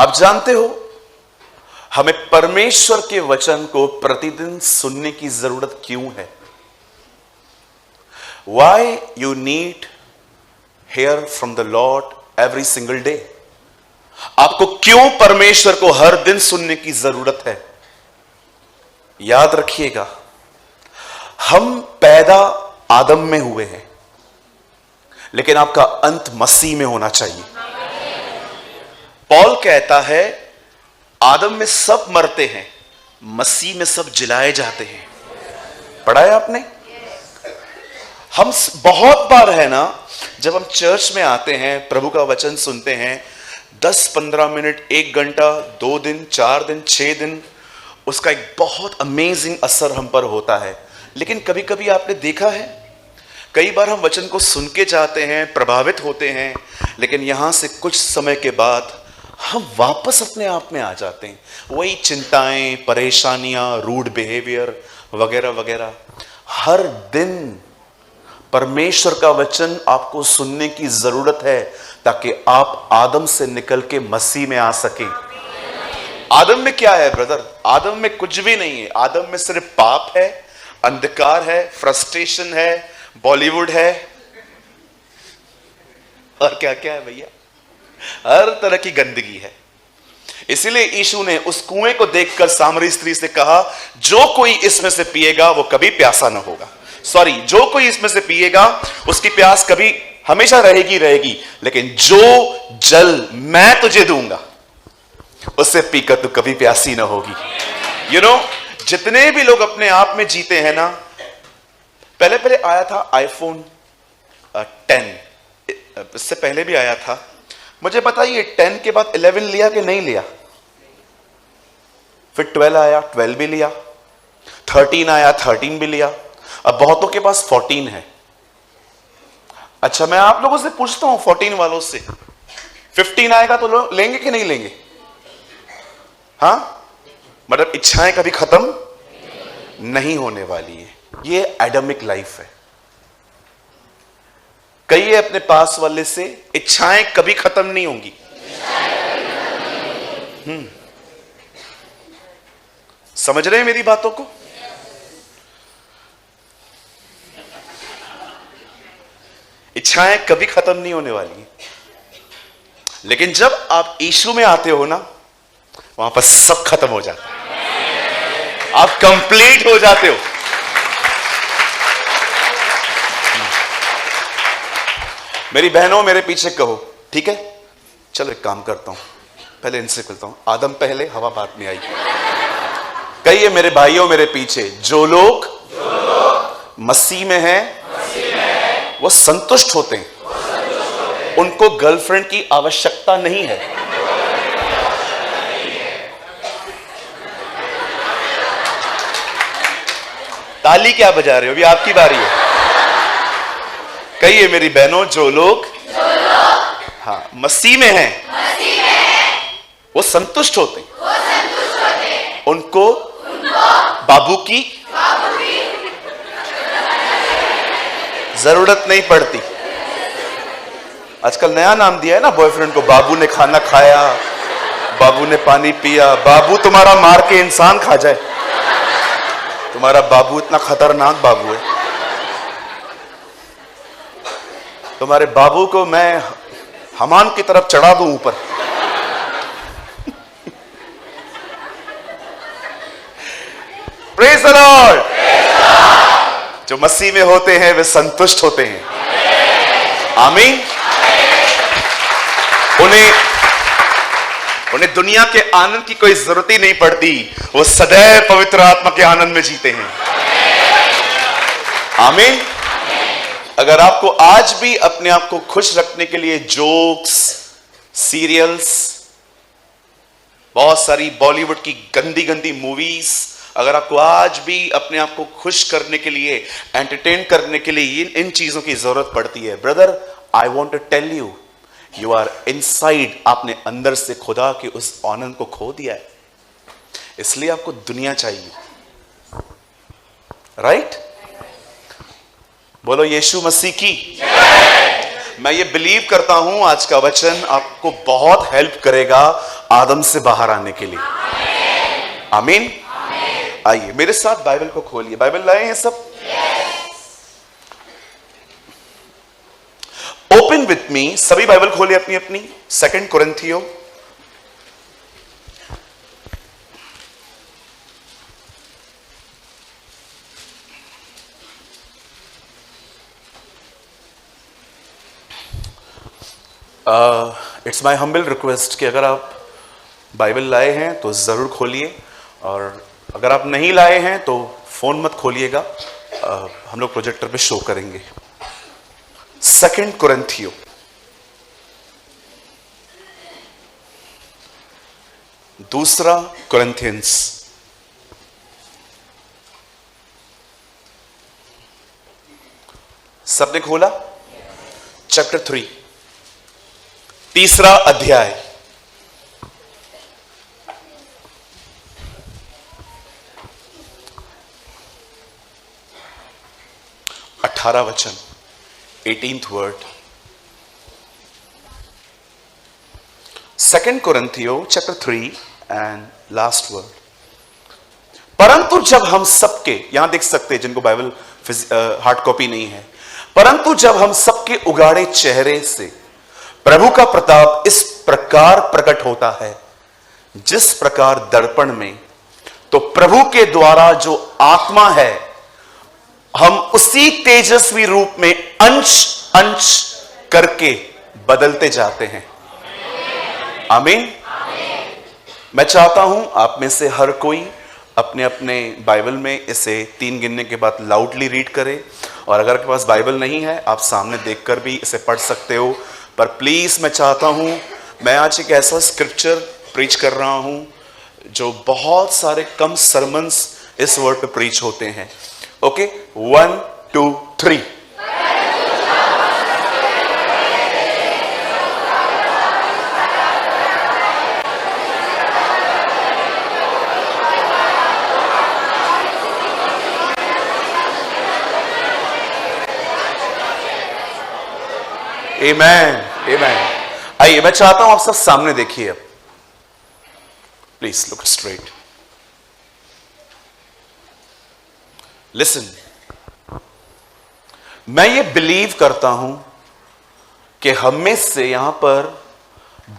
आप जानते हो हमें परमेश्वर के वचन को प्रतिदिन सुनने की जरूरत क्यों है? Why you need hear from the Lord every single day? आपको क्यों परमेश्वर को हर दिन सुनने की जरूरत है? याद रखिएगा, हम पैदा आदम में हुए हैं, लेकिन आपका अंत मसीह में होना चाहिए। पॉल कहता है आदम में सब मरते हैं, मसीह में सब जिलाए जाते हैं। पढ़ा है आपने? हम बहुत बार है ना, जब हम चर्च में आते हैं, प्रभु का वचन सुनते हैं, 10-15 मिनट, 1 घंटा, 2 दिन, 4 दिन, 6 दिन, उसका एक बहुत अमेजिंग असर हम पर होता है। लेकिन कभी कभी आपने देखा है, कई बार हम वचन को सुन के जाते हैं, प्रभावित होते हैं, लेकिन यहां से कुछ समय के बाद हम वापस अपने आप में आ जाते हैं। वही चिंताएं, परेशानियां, रूड बिहेवियर वगैरह वगैरह। हर दिन परमेश्वर का वचन आपको सुनने की जरूरत है, ताकि आप आदम से निकल के मसीह में आ सके। आदम में क्या है ब्रदर? आदम में कुछ भी नहीं है। आदम में सिर्फ पाप है, अंधकार है, फ्रस्ट्रेशन है, बॉलीवुड है, और क्या क्या है भैया, हर तरह की गंदगी है। इसीलिए यीशु ने उस कुएं को देखकर सामरी स्त्री से कहा, जो कोई इसमें से पिएगा वो कभी प्यासा न होगा। सॉरी, जो कोई इसमें से पिएगा उसकी प्यास कभी हमेशा रहेगी रहेगी, लेकिन जो जल मैं तुझे दूंगा उससे पीकर तू कभी प्यासी ना होगी। यू नो, जितने भी लोग अपने आप में जीते हैं ना, पहले पहले आया था आईफोन 10, इससे पहले भी आया था। मुझे बताइए 10 के बाद 11 लिया कि नहीं लिया? फिर 12 आया, 12 भी लिया, 13 आया, 13 भी लिया, अब बहुतों के पास 14 है। अच्छा, मैं आप लोगों से पूछता हूं, 14 वालों से, 15 आएगा तो लेंगे कि नहीं लेंगे? हाँ, मतलब इच्छाएं कभी खत्म नहीं होने वाली है। ये एडमिक लाइफ है। कहिए अपने पास वाले से, इच्छाएं कभी खत्म नहीं होंगी। समझ रहे हैं मेरी बातों को? इच्छाएं कभी खत्म नहीं होने वाली, लेकिन जब आप यीशु में आते हो ना, वहां पर सब खत्म हो जाता है, आप कंप्लीट हो जाते हो। मेरी बहनों मेरे पीछे कहो, ठीक है? चलो एक काम करता हूं, पहले इनसे कहता हूं, आदम पहले हवा बाद में आई। कहिए मेरे भाइयों मेरे पीछे, जो लोग मसीह में हैं वो संतुष्ट होते हैं, उनको गर्लफ्रेंड की आवश्यकता नहीं है। ताली क्या बजा रहे हो? अभी आपकी बारी है। कहिए मेरी बहनों, जो लोग हाँ मसीह में हैं वो संतुष्ट होते हैं, उनको बाबू की जरूरत नहीं पड़ती। आजकल नया नाम दिया है ना बॉयफ्रेंड को, बाबू ने खाना खाया, बाबू ने पानी पिया। बाबू तुम्हारा मार के इंसान खा जाए, तुम्हारा बाबू इतना खतरनाक बाबू है। तुम्हारे बाबू को मैं हमान की तरफ चढ़ा दूं ऊपर। Praise the Lord. जो मसीह में होते हैं वे संतुष्ट होते हैं। आमीन। उन्हें दुनिया के आनंद की कोई जरूरत ही नहीं पड़ती, वो सदैव पवित्र आत्मा के आनंद में जीते हैं। आमीन। अगर आपको आज भी अपने आप को खुश रखने के लिए जोक्स, सीरियल्स, बहुत सारी बॉलीवुड की गंदी गंदी मूवीज, अगर आपको आज भी अपने आप को खुश करने के लिए, एंटरटेन करने के लिए इन चीजों की जरूरत पड़ती है, brother, I want to tell you, you are inside, आपने अंदर से खुदा के उस आनंद को खो दिया है, इसलिए आपको दुनिया चाहिए। राइट? बोलो यीशु मसीह की। मैं ये बिलीव करता हूं आज का वचन आपको बहुत हेल्प करेगा आदम से बाहर आने के लिए। आमीन। आइए मेरे साथ बाइबल को खोलिए। बाइबल लाए हैं सब? Open with me. सभी बाइबल खोले अपनी अपनी। 2 कुरिन्थियों इट्स माई हम्बल रिक्वेस्ट कि अगर आप बाइबल लाए हैं तो ज़रूर खोलिए, और अगर आप नहीं लाए हैं तो फ़ोन मत खोलिएगा, हम लोग प्रोजेक्टर पे शो करेंगे। 2 कुरिन्थियों दूसरा कुरिन्थियंस सबने खोला? चैप्टर 3 तीसरा अध्याय। अठारह वचन, 18th वर्ड। 2 कुरिन्थियों चैप्टर 3 एंड लास्ट वर्ड। परंतु जब हम सबके, यहां देख सकते हैं जिनको बाइबल हार्ड कॉपी नहीं है, परंतु जब हम सबके उगाड़े चेहरे से प्रभु का प्रताप इस प्रकार प्रकट होता है, जिस प्रकार दर्पण में, तो प्रभु के द्वारा जो आत्मा है, हम उसी तेजस्वी रूप में अंश अंश करके बदलते जाते हैं। आमीन। मैं चाहता हूं आप में से हर कोई अपने अपने बाइबल में इसे 3 गिनने के बाद लाउडली रीड करे, और अगर आपके पास बाइबल नहीं है आप सामने देखकर भी इसे पढ़ सकते हो। पर प्लीज मैं चाहता हूं, मैं आज एक ऐसा स्क्रिप्चर प्रीच कर रहा हूं जो बहुत सारे कम सरमन्स इस वर्ड पे प्रीच होते हैं। ओके, 1 2 3। आमेन, आमेन। आइए मैं चाहता हूं आप सब सामने देखिए। अब प्लीज लुक स्ट्रेट, लिसन। मैं ये बिलीव करता हूं कि हम में से यहां पर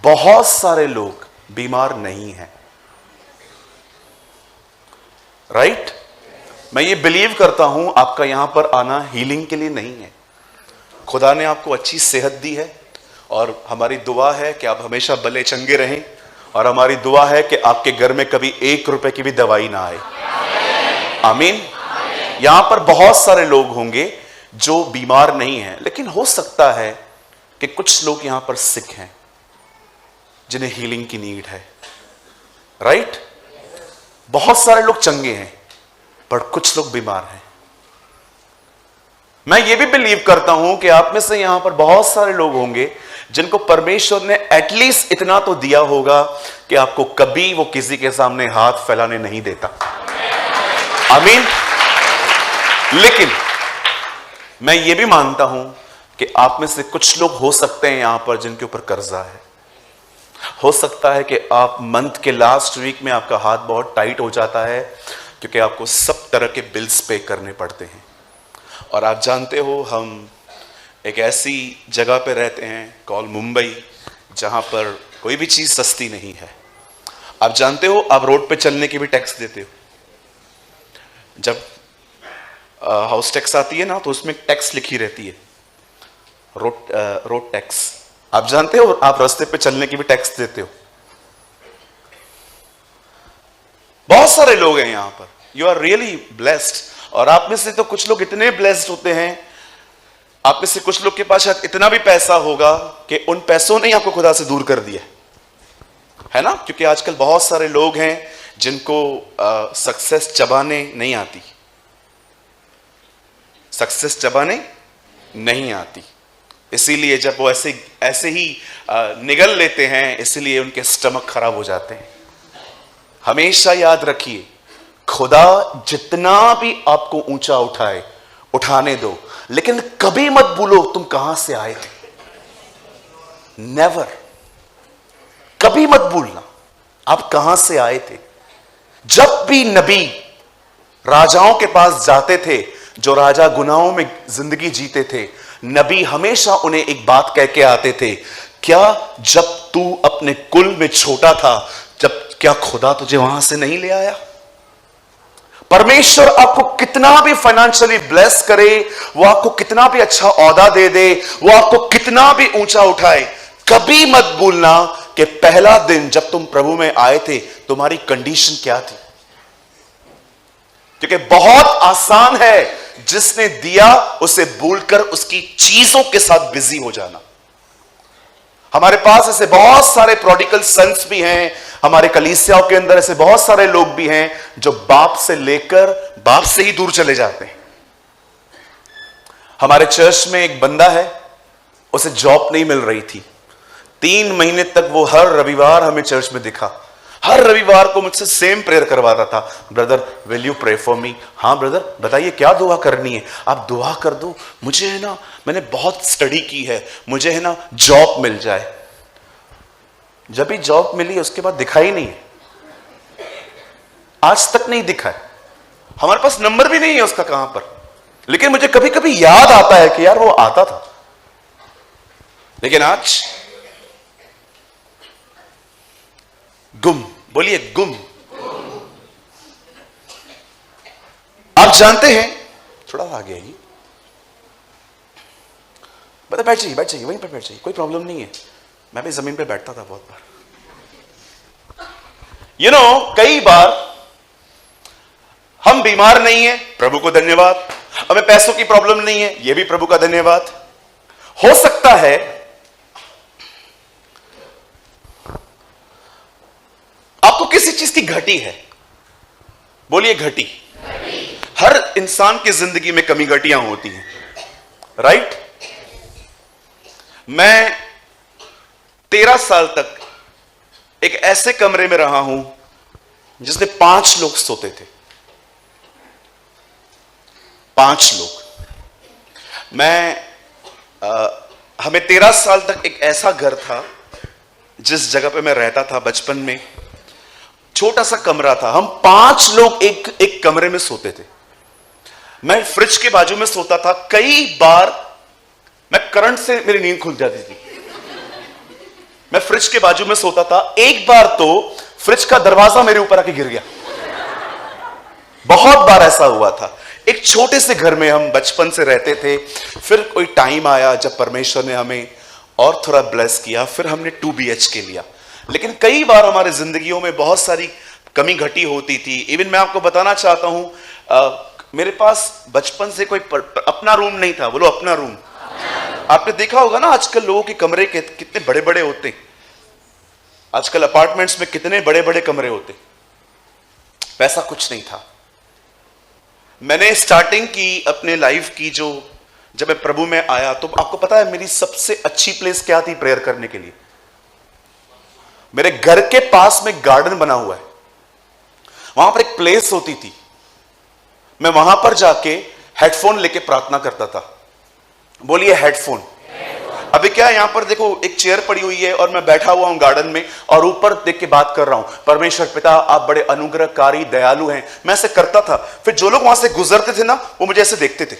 बहुत सारे लोग बीमार नहीं हैं, राइट? मैं ये बिलीव करता हूं आपका यहां पर आना हीलिंग के लिए नहीं है। खुदा ने आपको अच्छी सेहत दी है, और हमारी दुआ है कि आप हमेशा भले चंगे रहें, और हमारी दुआ है कि आपके घर में कभी 1 रुपए की भी दवाई ना आए। आमीन। यहां पर बहुत सारे लोग होंगे जो बीमार नहीं हैं, लेकिन हो सकता है कि कुछ लोग यहां पर सिक हैं जिन्हें हीलिंग की नीड है, राइट? बहुत सारे लोग चंगे हैं पर कुछ लोग बीमार हैं। मैं ये भी बिलीव करता हूं कि आप में से यहां पर बहुत सारे लोग होंगे जिनको परमेश्वर ने एटलीस्ट इतना तो दिया होगा कि आपको कभी वो किसी के सामने हाथ फैलाने नहीं देता। आमीन। लेकिन मैं ये भी मानता हूं कि आप में से कुछ लोग हो सकते हैं यहां पर जिनके ऊपर कर्जा है। हो सकता है कि आप मंथ के लास्ट वीक में आपका हाथ बहुत टाइट हो जाता है, क्योंकि आपको सब तरह के बिल्स पे करने पड़ते हैं। और आप जानते हो हम एक ऐसी जगह पे रहते हैं कॉल मुंबई, जहां पर कोई भी चीज सस्ती नहीं है। आप जानते हो आप रोड पे चलने की भी टैक्स देते हो। जब हाउस टैक्स आती है ना, तो उसमें टैक्स लिखी रहती है, रोड टैक्स। आप जानते हो आप रास्ते पे चलने की भी टैक्स देते हो। बहुत सारे लोग हैं यहां पर, यू आर रियली ब्लेस्ड। और आप में से तो कुछ लोग इतने ब्लेस्ड होते हैं, आप में से कुछ लोग के पास शायद इतना भी पैसा होगा कि उन पैसों ने आपको खुदा से दूर कर दिया है ना। क्योंकि आजकल बहुत सारे लोग हैं जिनको सक्सेस चबाने नहीं आती, सक्सेस चबाने नहीं आती, इसीलिए जब वो ऐसे ही निगल लेते हैं, इसीलिए उनके स्टमक खराब हो जाते हैं। हमेशा याद रखिए, खुदा जितना भी आपको ऊंचा उठाए, उठाने दो, लेकिन कभी मत भूलो तुम कहां से आए थे। नेवर, कभी मत भूलना आप कहां से आए थे। जब भी नबी राजाओं के पास जाते थे, जो राजा गुनाहों में जिंदगी जीते थे, नबी हमेशा उन्हें एक बात कह के आते थे, क्या जब तू अपने कुल में छोटा था, जब क्या खुदा तुझे वहां से नहीं ले आया? परमेश्वर आपको कितना भी फाइनेंशियली ब्लेस करे, वो आपको कितना भी अच्छा औहदा दे दे, वो आपको कितना भी ऊंचा उठाए, कभी मत भूलना कि पहला दिन जब तुम प्रभु में आए थे तुम्हारी कंडीशन क्या थी। क्योंकि बहुत आसान है जिसने दिया उसे भूलकर उसकी चीजों के साथ बिजी हो जाना। हमारे पास ऐसे बहुत सारे प्रोडिकल सन्स भी हैं, हमारे कलीसियाओं के अंदर ऐसे बहुत सारे लोग भी हैं जो बाप से लेकर बाप से ही दूर चले जाते हैं। हमारे चर्च में एक बंदा है, उसे जॉब नहीं मिल रही थी। 3 महीने तक वो हर रविवार हमें चर्च में दिखा, हर रविवार को मुझसे सेम प्रेयर करवाता था, brother will you pray for me? हाँ ब्रदर बताइए क्या दुआ करनी है? आप दुआ कर दो, मुझे है ना, मैंने बहुत स्टडी की है, मुझे है ना जॉब मिल जाए। जब भी जॉब मिली उसके बाद दिखा ही नहीं, आज तक नहीं दिखा है। हमारे पास नंबर भी नहीं है उसका कहां पर, लेकिन मुझे कभी कभी याद आता है कि यार वो आता था। लेकिन आज गुम, बोलिए गुम। आप जानते हैं, थोड़ा आ गया ये, बता बैठ जाइए, बैठ जाइए, वहीं पर बैठ जाइए, कोई प्रॉब्लम नहीं है। मैं भी जमीन पे बैठता था बहुत बार। यू नो, कई बार हम बीमार नहीं है, प्रभु को धन्यवाद। हमें पैसों की प्रॉब्लम नहीं है, यह भी प्रभु का धन्यवाद। हो सकता है आपको किसी चीज की घटी है, बोलिए घटी। हर इंसान की जिंदगी में कमी घटियां होती हैं, राइट? मैं 13 साल तक एक ऐसे कमरे में रहा हूं जिसमें 5 लोग सोते थे, 5 लोग। हमें 13 साल तक एक ऐसा घर था जिस जगह पे मैं रहता था बचपन में, छोटा सा कमरा था, हम 5 लोग एक कमरे में सोते थे। मैं फ्रिज के बाजू में सोता था, कई बार मैं करंट से मेरी नींद खुल जाती थी। मैं फ्रिज के बाजू में सोता था, एक बार तो फ्रिज का दरवाजा मेरे ऊपर आके गिर गया। बहुत बार ऐसा हुआ था। एक छोटे से घर में हम बचपन से रहते थे, फिर कोई टाइम आया जब परमेश्वर ने हमें और थोड़ा ब्लेस किया, फिर हमने 2 BHK लिया। लेकिन कई बार हमारे जिंदगियों में बहुत सारी कमी घटी होती थी। इवन मैं आपको बताना चाहता हूं, मेरे पास बचपन से कोई अपना रूम नहीं था। बोलो अपना रूम। आपने देखा होगा ना आजकल लोगों के कमरे कितने बड़े बड़े होते हैं। आजकल अपार्टमेंट्स में कितने बड़े बड़े कमरे होते। वैसा कुछ नहीं था। मैंने स्टार्टिंग की अपने लाइफ की, जब मैं प्रभु में आया, तो आपको पता है मेरी सबसे अच्छी प्लेस क्या थी प्रेयर करने के लिए? मेरे घर के पास में गार्डन बना हुआ है, वहां पर एक प्लेस होती थी। मैं वहां पर जाके हेडफोन लेके प्रार्थना करता था। बोलिए हेडफोन। अभी क्या है, यहां पर देखो एक चेयर पड़ी हुई है और मैं बैठा हुआ हूं गार्डन में और ऊपर देख के बात कर रहा हूं, परमेश्वर पिता आप बड़े अनुग्रहकारी दयालु हैं। मैं ऐसे करता था। फिर जो लोग वहां से गुजरते थे ना, वो मुझे ऐसे देखते थे।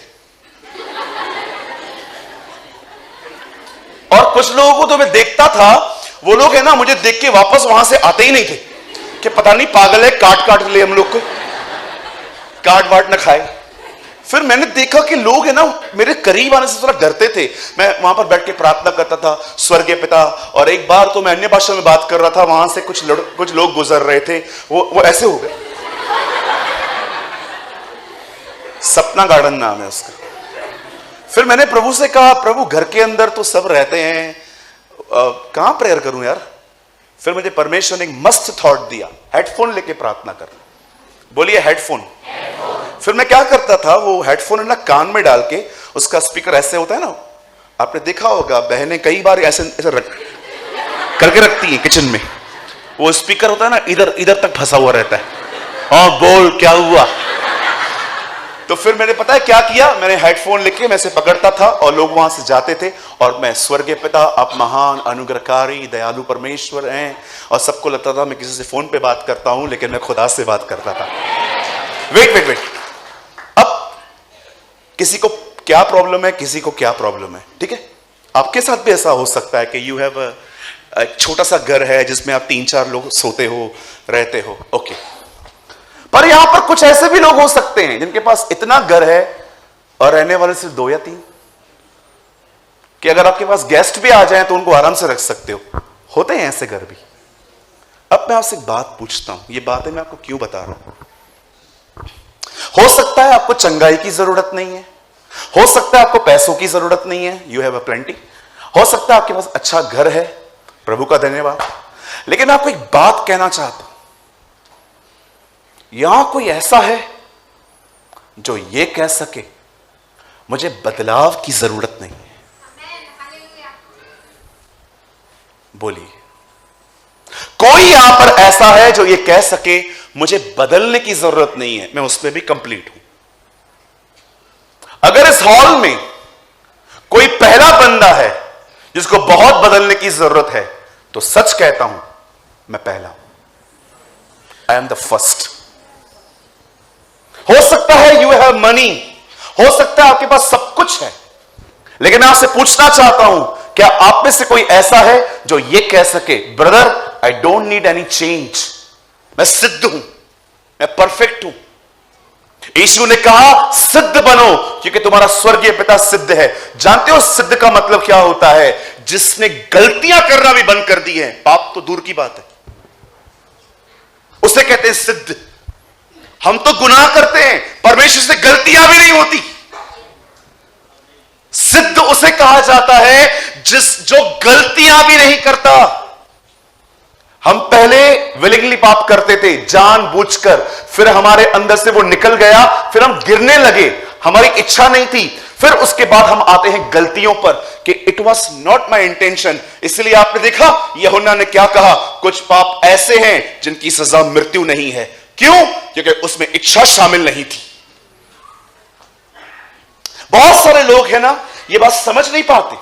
और कुछ लोगों को तो मैं देखता था, वो लोग है ना मुझे देख के वापस वहां से आते ही नहीं थे कि पता नहीं पागल है, काट काट ले हम लोग को, काट वाट ना खाए। फिर मैंने देखा कि लोग है ना मेरे करीब आने से थोड़ा डरते थे। मैं वहां पर बैठ के प्रार्थना करता था, स्वर्गीय पिता। और एक बार तो मैं अन्य भाषा में बात कर रहा था, वहां से कुछ लोग गुजर रहे थे, वो ऐसे हो गए। सपना गार्डन नाम है उसका। फिर मैंने प्रभु से कहा, प्रभु घर के अंदर तो सब रहते हैं, कहां प्रेयर करूं यार? फिर मुझे परमेश्वर ने एक मस्त थॉट दिया, हेडफोन लेके प्रार्थना कर। बोलिए हेडफोन। फिर मैं क्या करता था, वो हेडफोन है ना कान में डाल के, उसका स्पीकर ऐसे होता है ना, आपने देखा होगा बहनें कई बार ऐसे करके रखती हैं किचन में। वो स्पीकर होता है ना, इधर इधर तक फंसा हुआ रहता है। हाँ बोल क्या हुआ? तो फिर मैंने पता है क्या किया, मैंने हेडफोन लेके मैं से पकड़ता था और लोग वहां से जाते थे और मैं स्वर्गीय पिता आप महान अनुग्रहकारी दयालु परमेश्वर हैं, और सबको लगता था मैं किसी से फोन पे बात करता हूं लेकिन मैं खुदा से बात करता था। वेट, अब किसी को क्या प्रॉब्लम है, किसी को क्या प्रॉब्लम है, ठीक है। आपके साथ भी ऐसा हो सकता है कि यू हैव एक छोटा सा घर है जिसमें आप 3-4 लोग सोते हो, रहते हो, ओके। पर यहां पर कुछ ऐसे भी लोग हो सकते हैं जिनके पास इतना घर है और रहने वाले सिर्फ 2 या 3, कि अगर आपके पास गेस्ट भी आ जाएं तो उनको आराम से रख सकते हो। होते हैं ऐसे घर भी। अब मैं आपसे एक बात पूछता हूं, ये बातें मैं आपको क्यों बता रहा हूं। हो सकता है आपको चंगाई की जरूरत नहीं है, हो सकता है आपको पैसों की जरूरत नहीं है, यू हैव अ प्लेंटी, हो सकता है आपके पास अच्छा घर है, प्रभु का धन्यवाद। लेकिन मैं आपको एक बात कहना चाहता हूं, यहां कोई ऐसा है जो ये कह सके मुझे बदलाव की जरूरत नहीं है? बोलिए, कोई यहां पर ऐसा है जो ये कह सके मुझे बदलने की जरूरत नहीं है, मैं उसमें भी कंप्लीट हूं? अगर इस हॉल में कोई पहला बंदा है जिसको बहुत बदलने की जरूरत है, तो सच कहता हूं मैं पहला हूं। I am the first. हो सकता है यू हैव मनी, हो सकता है आपके पास सब कुछ है, लेकिन मैं आपसे पूछना चाहता हूं, क्या आप में से कोई ऐसा है जो ये कह सके brother I don't need any change, मैं सिद्ध हूं, मैं परफेक्ट हूं। यीशु ने कहा सिद्ध बनो क्योंकि तुम्हारा स्वर्गीय पिता सिद्ध है। जानते हो सिद्ध का मतलब क्या होता है? जिसने गलतियां करना भी बंद कर दी है, पाप तो दूर की बात है, उसे कहते हैं सिद्ध। हम तो गुनाह करते हैं, परमेश्वर से गलतियां भी नहीं होती। सिद्ध उसे कहा जाता है जो गलतियां भी नहीं करता। हम पहले विलिंगली पाप करते थे, जानबूझकर, फिर हमारे अंदर से वो निकल गया, फिर हम गिरने लगे, हमारी इच्छा नहीं थी, फिर उसके बाद हम आते हैं गलतियों पर कि it was not my intention. इसलिए आपने देखा यूहन्ना ने क्या कहा, कुछ पाप ऐसे हैं जिनकी सजा मृत्यु नहीं है। क्यों? क्योंकि उसमें इच्छा शामिल नहीं थी। बहुत सारे लोग हैं ना, ये बात समझ नहीं पाते।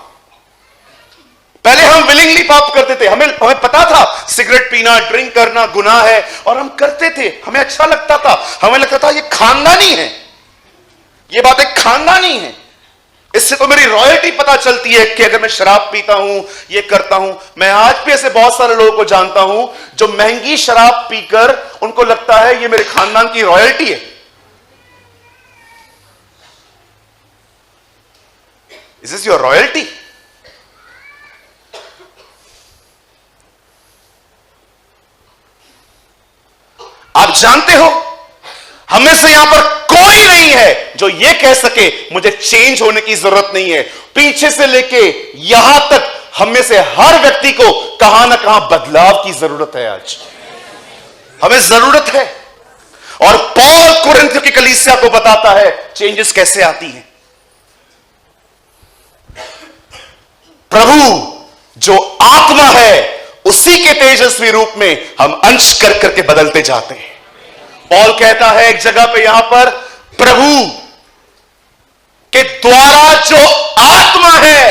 पहले हम विलिंगली पाप करते थे, हमें पता था सिगरेट पीना, ड्रिंक करना गुनाह है, और हम करते थे, हमें अच्छा लगता था, हमें लगता था ये खानदानी है, ये बातें खानदानी है। इससे तो मेरी रॉयल्टी पता चलती है कि अगर मैं शराब पीता हूं, ये करता हूं। मैं आज भी ऐसे बहुत सारे लोगों को जानता हूं जो महंगी शराब पीकर उनको लगता है ये मेरे खानदान की रॉयल्टी है। Is this your royalty? आप जानते हो हमें से यहां पर कोई नहीं है जो ये कह सके मुझे चेंज होने की जरूरत नहीं है। पीछे से लेके यहां तक हमें से हर व्यक्ति को कहां ना कहां बदलाव की जरूरत है। आज हमें जरूरत है। और पौल कुरिन्थ की कलीसिया को बताता है चेंजेस कैसे आती हैं। प्रभु जो आत्मा है उसी के तेजस्वी रूप में हम अंश कर करके बदलते जाते हैं। पौल कहता है एक जगह पे यहां पर, प्रभु के द्वारा जो आत्मा है,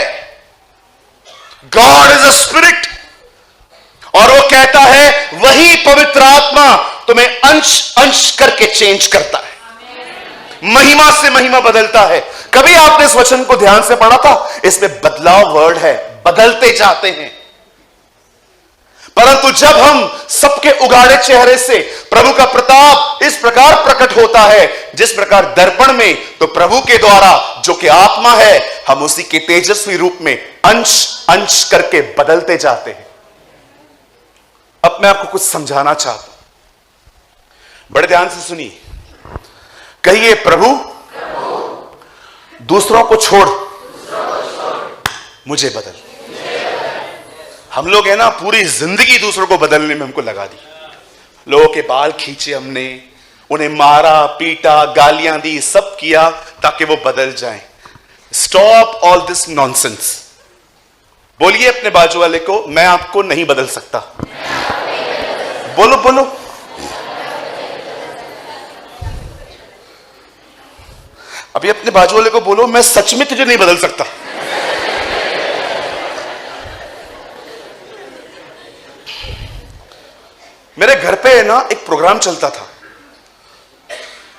गॉड इज अ स्पिरिट, और वो कहता है वही पवित्र आत्मा तुम्हें अंश अंश करके चेंज करता है, महिमा से महिमा बदलता है। कभी आपने इस वचन को ध्यान से पढ़ा था? इसमें बदलाव वर्ड है, बदलते जाते हैं। परंतु जब हम सबके उगाड़े चेहरे से प्रभु का प्रताप इस प्रकार प्रकट होता है जिस प्रकार दर्पण में, तो प्रभु के द्वारा जो कि आत्मा है, हम उसी के तेजस्वी रूप में अंश अंश करके बदलते जाते हैं। अब मैं आपको कुछ समझाना चाहता हूं, बड़े ध्यान से सुनिए। कहिए प्रभु दूसरों को छोड़ मुझे बदल। हम लोग है ना पूरी जिंदगी दूसरों को बदलने में हमको लगा दी। लोगों के बाल खींचे हमने, उन्हें मारा पीटा, गालियां दी, सब किया ताकि वो बदल जाएं। Stop all this nonsense. बोलिए अपने बाजू वाले को, मैं आपको नहीं बदल सकता। बोलो बोलो। अभी अपने बाजू वाले को बोलो, मैं सच में तुझे नहीं बदल सकता। मेरे घर पे ना एक प्रोग्राम चलता था,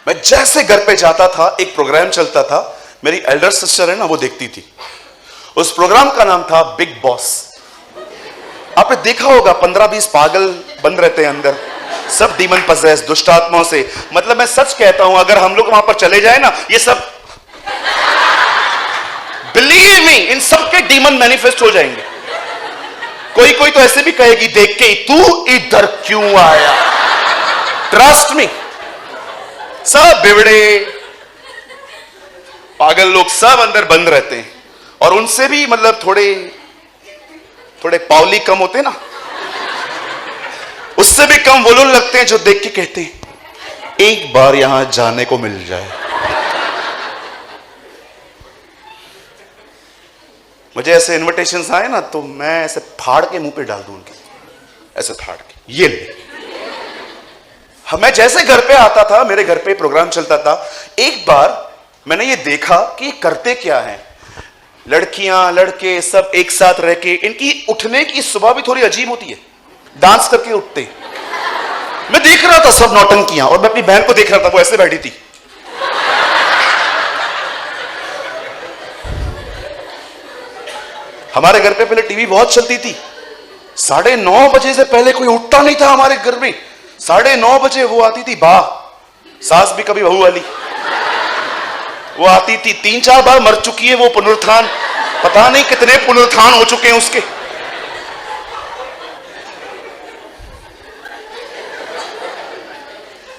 मैं जैसे घर पे जाता था एक प्रोग्राम चलता था, मेरी एल्डर सिस्टर है ना वो देखती थी। उस प्रोग्राम का नाम था बिग बॉस। आपने देखा होगा 15-20 पागल बंद रहते हैं अंदर, सब डीमन पजेस, दुष्ट आत्माओं से। मतलब मैं सच कहता हूं, अगर हम लोग वहां पर चले जाए ना, ये सब बिलीव मी, इन सब के डीमन मैनिफेस्ट हो जाएंगे। कोई कोई तो ऐसे भी कहेगी देख के, तू इधर क्यों आया। ट्रस्ट मी, सब बिवड़े पागल लोग सब अंदर बंद रहते हैं, और उनसे भी मतलब थोड़े पावली कम होते हैं ना, उससे भी कम वो लोग लगते हैं जो देख के कहते हैं एक बार यहां जाने को मिल जाए। मुझे ऐसे इनविटेशंस आए ना तो मैं ऐसे फाड़ के मुंह पे डाल दूं उनके, ऐसे फाड़ के, ये ले। मैं जैसे घर पे आता था, मेरे घर पे प्रोग्राम चलता था, एक बार मैंने ये देखा कि ये करते क्या है, लड़कियां लड़के सब एक साथ रह के, इनकी उठने की सुबह भी थोड़ी अजीब होती है, डांस करके उठते। मैं देख रहा था सब नौटंकियां, और मैं अपनी बहन को देख रहा था, वो ऐसे बैठी थी। हमारे घर पे पहले टीवी बहुत चलती थी, 9:30 बजे से पहले कोई उठता नहीं था हमारे घर में। 9:30 बजे वो आती थी बा, सास भी कभी बहू वाली, वो आती थी, 3-4 बार मर चुकी है वो, पुनरुत्थान, पता नहीं कितने पुनरुत्थान हो चुके हैं उसके।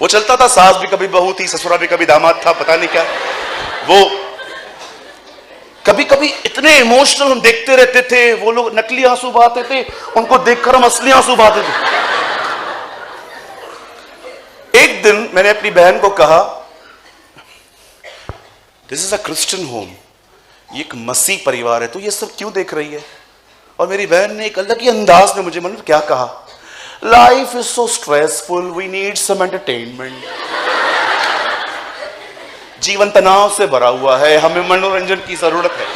वो चलता था, सास भी कभी बहू थी, ससुरा भी कभी दामाद था, पता नहीं क्या। वो कभी कभी इतने इमोशनल हम देखते रहते थे, वो लोग नकली आंसू बहाते थे, उनको देखकर हम असली आंसू बहाते थे। एक दिन मैंने अपनी बहन को कहा, this is a Christian home, ये एक मसीह परिवार है, तो ये सब क्यों देख रही है। और मेरी बहन ने एक अलग ही अंदाज में मुझे मतलब क्या कहा, life is so stressful, we need some entertainment. जीवन तनाव से भरा हुआ है, हमें मनोरंजन की जरूरत है।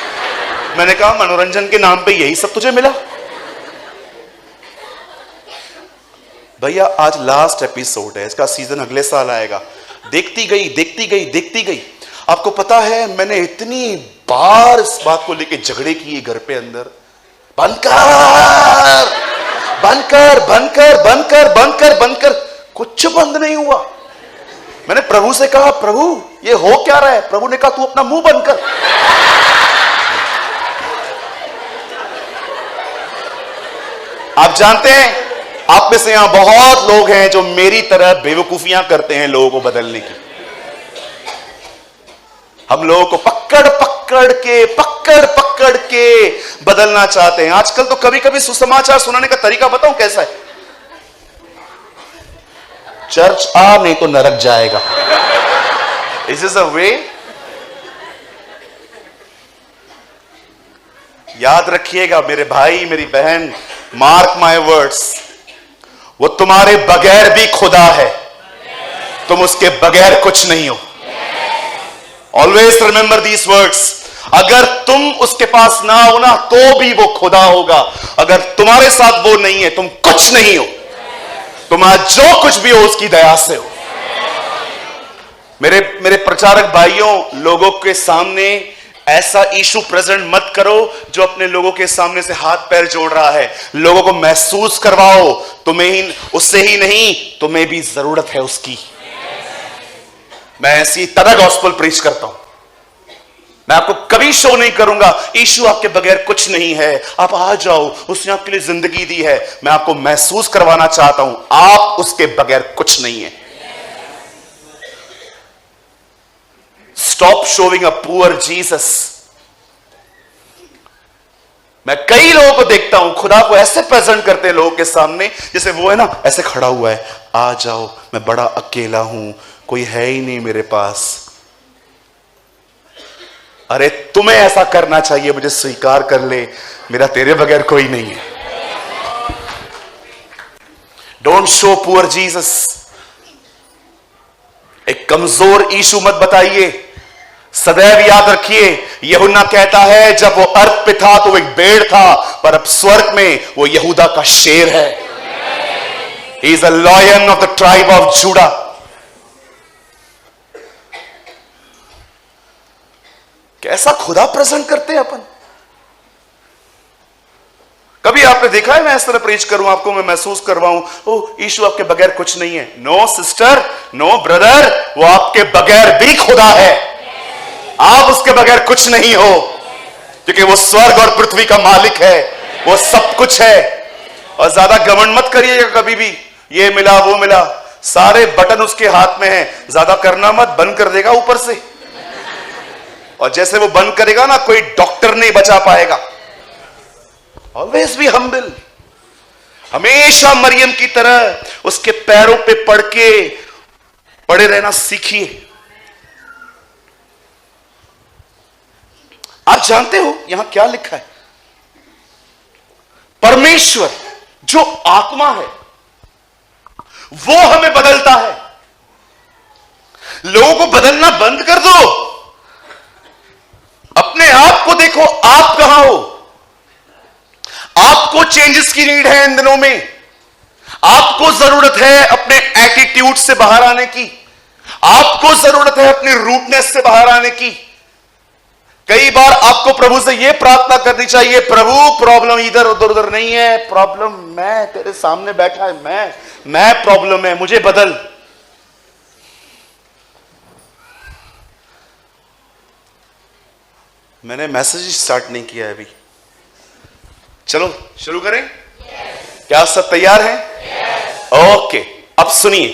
मैंने कहा मनोरंजन के नाम पे यही सब तुझे मिला। भैया आज लास्ट एपिसोड है, इसका सीजन अगले साल आएगा। देखती गई देखती गई देखती गई। आपको पता है मैंने इतनी बार इस बात को लेके झगड़े किए घर पे अंदर, बंद कर बंद कर बंद कर बंद कर बंद कर बंद कर, कुछ बंद नहीं हुआ। मैंने प्रभु से कहा, प्रभु ये हो क्या रहा है। प्रभु ने कहा तू अपना मुंह बंद कर। आप जानते हैं आप में से यहां बहुत लोग हैं जो मेरी तरह बेवकूफियां करते हैं लोगों को बदलने की। हम लोगों को पकड़ पकड़ के बदलना चाहते हैं। आजकल तो कभी कभी सुसमाचार सुनाने का तरीका बताऊं कैसा है, चर्च आ नहीं तो नरक जाएगा। इज दिस अ वे? याद रखिएगा मेरे भाई मेरी बहन, मार्क माय वर्ड्स, वो तुम्हारे बगैर भी खुदा है, तुम उसके बगैर कुछ नहीं हो। Always remember these words. अगर तुम उसके पास ना हो ना तो भी वो खुदा होगा, अगर तुम्हारे साथ वो नहीं है तुम कुछ नहीं हो। तुम आज जो कुछ भी हो उसकी दया से हो। मेरे प्रचारक भाइयों, लोगों के सामने ऐसा इशू प्रेजेंट मत करो जो अपने लोगों के सामने से हाथ पैर जोड़ रहा है। लोगों को महसूस करवाओ तुम्हें ही, उससे ही नहीं तुम्हें भी जरूरत है उसकी। मैं ऐसी तरह गॉस्पेल प्रीच करता हूं। मैं आपको कभी शो नहीं करूंगा यीशु आपके बगैर कुछ नहीं है, आप आ जाओ, उसने आपके लिए जिंदगी दी है। मैं आपको महसूस करवाना चाहता हूं आप उसके बगैर कुछ नहीं है। Stop showing a poor Jesus. मैं कई लोगों को देखता हूं खुदा को ऐसे प्रेजेंट करते हैं लोगों के सामने जैसे वो है ना ऐसे खड़ा हुआ है, आ जाओ मैं बड़ा अकेला हूं, कोई है ही नहीं मेरे पास। अरे तुम्हें ऐसा करना चाहिए, मुझे स्वीकार कर ले, मेरा तेरे बगैर कोई नहीं है। Don't show poor Jesus. एक कमजोर यीशु मत बताइए, सदैव याद रखिए, यूहन्ना कहता है जब वो अर्थ पे था तो वो एक भेड़ था, पर अब स्वर्ग में वो यहूदा का शेर है। He is a lion of the tribe of JUDA. कैसा खुदा प्रेजेंट करते हैं अपन। कभी आपने देखा है मैं इस तरह प्रीच करूं, आपको मैं महसूस करवाऊं ओ यीशु आपके बगैर कुछ नहीं है। नो सिस्टर, नो ब्रदर, वो आपके बगैर भी खुदा है। आप उसके बगैर कुछ नहीं हो, क्योंकि वो स्वर्ग और पृथ्वी का मालिक है, वो सब कुछ है। और ज्यादा घमंड मत करिएगा कभी भी, ये मिला वो मिला, सारे बटन उसके हाथ में है। ज्यादा करना मत, बंद कर देगा ऊपर से, और जैसे वो बंद करेगा ना, कोई डॉक्टर नहीं बचा पाएगा। ऑलवेज बी हम्बल, हमेशा मरियम की तरह उसके पैरों पे पड़े रहना सीखिए। आप जानते हो यहां क्या लिखा है? परमेश्वर जो आत्मा है वो हमें बदलता है। लोगों को बदलना बंद कर दो, अपने आप को देखो, आप कहां हो। आपको चेंजेस की नीड है इन दिनों में। आपको जरूरत है अपने एटीट्यूड से बाहर आने की, आपको जरूरत है अपनी रूटनेस से बाहर आने की। कई बार आपको प्रभु से यह प्रार्थना करनी चाहिए, प्रभु प्रॉब्लम इधर उधर उधर नहीं है, प्रॉब्लम मैं तेरे सामने बैठा है, मैं प्रॉब्लम है, मुझे बदल। मैंने मैसेज स्टार्ट नहीं किया है अभी, चलो शुरू करें। क्या सब तैयार हैं? ओके, अब सुनिए,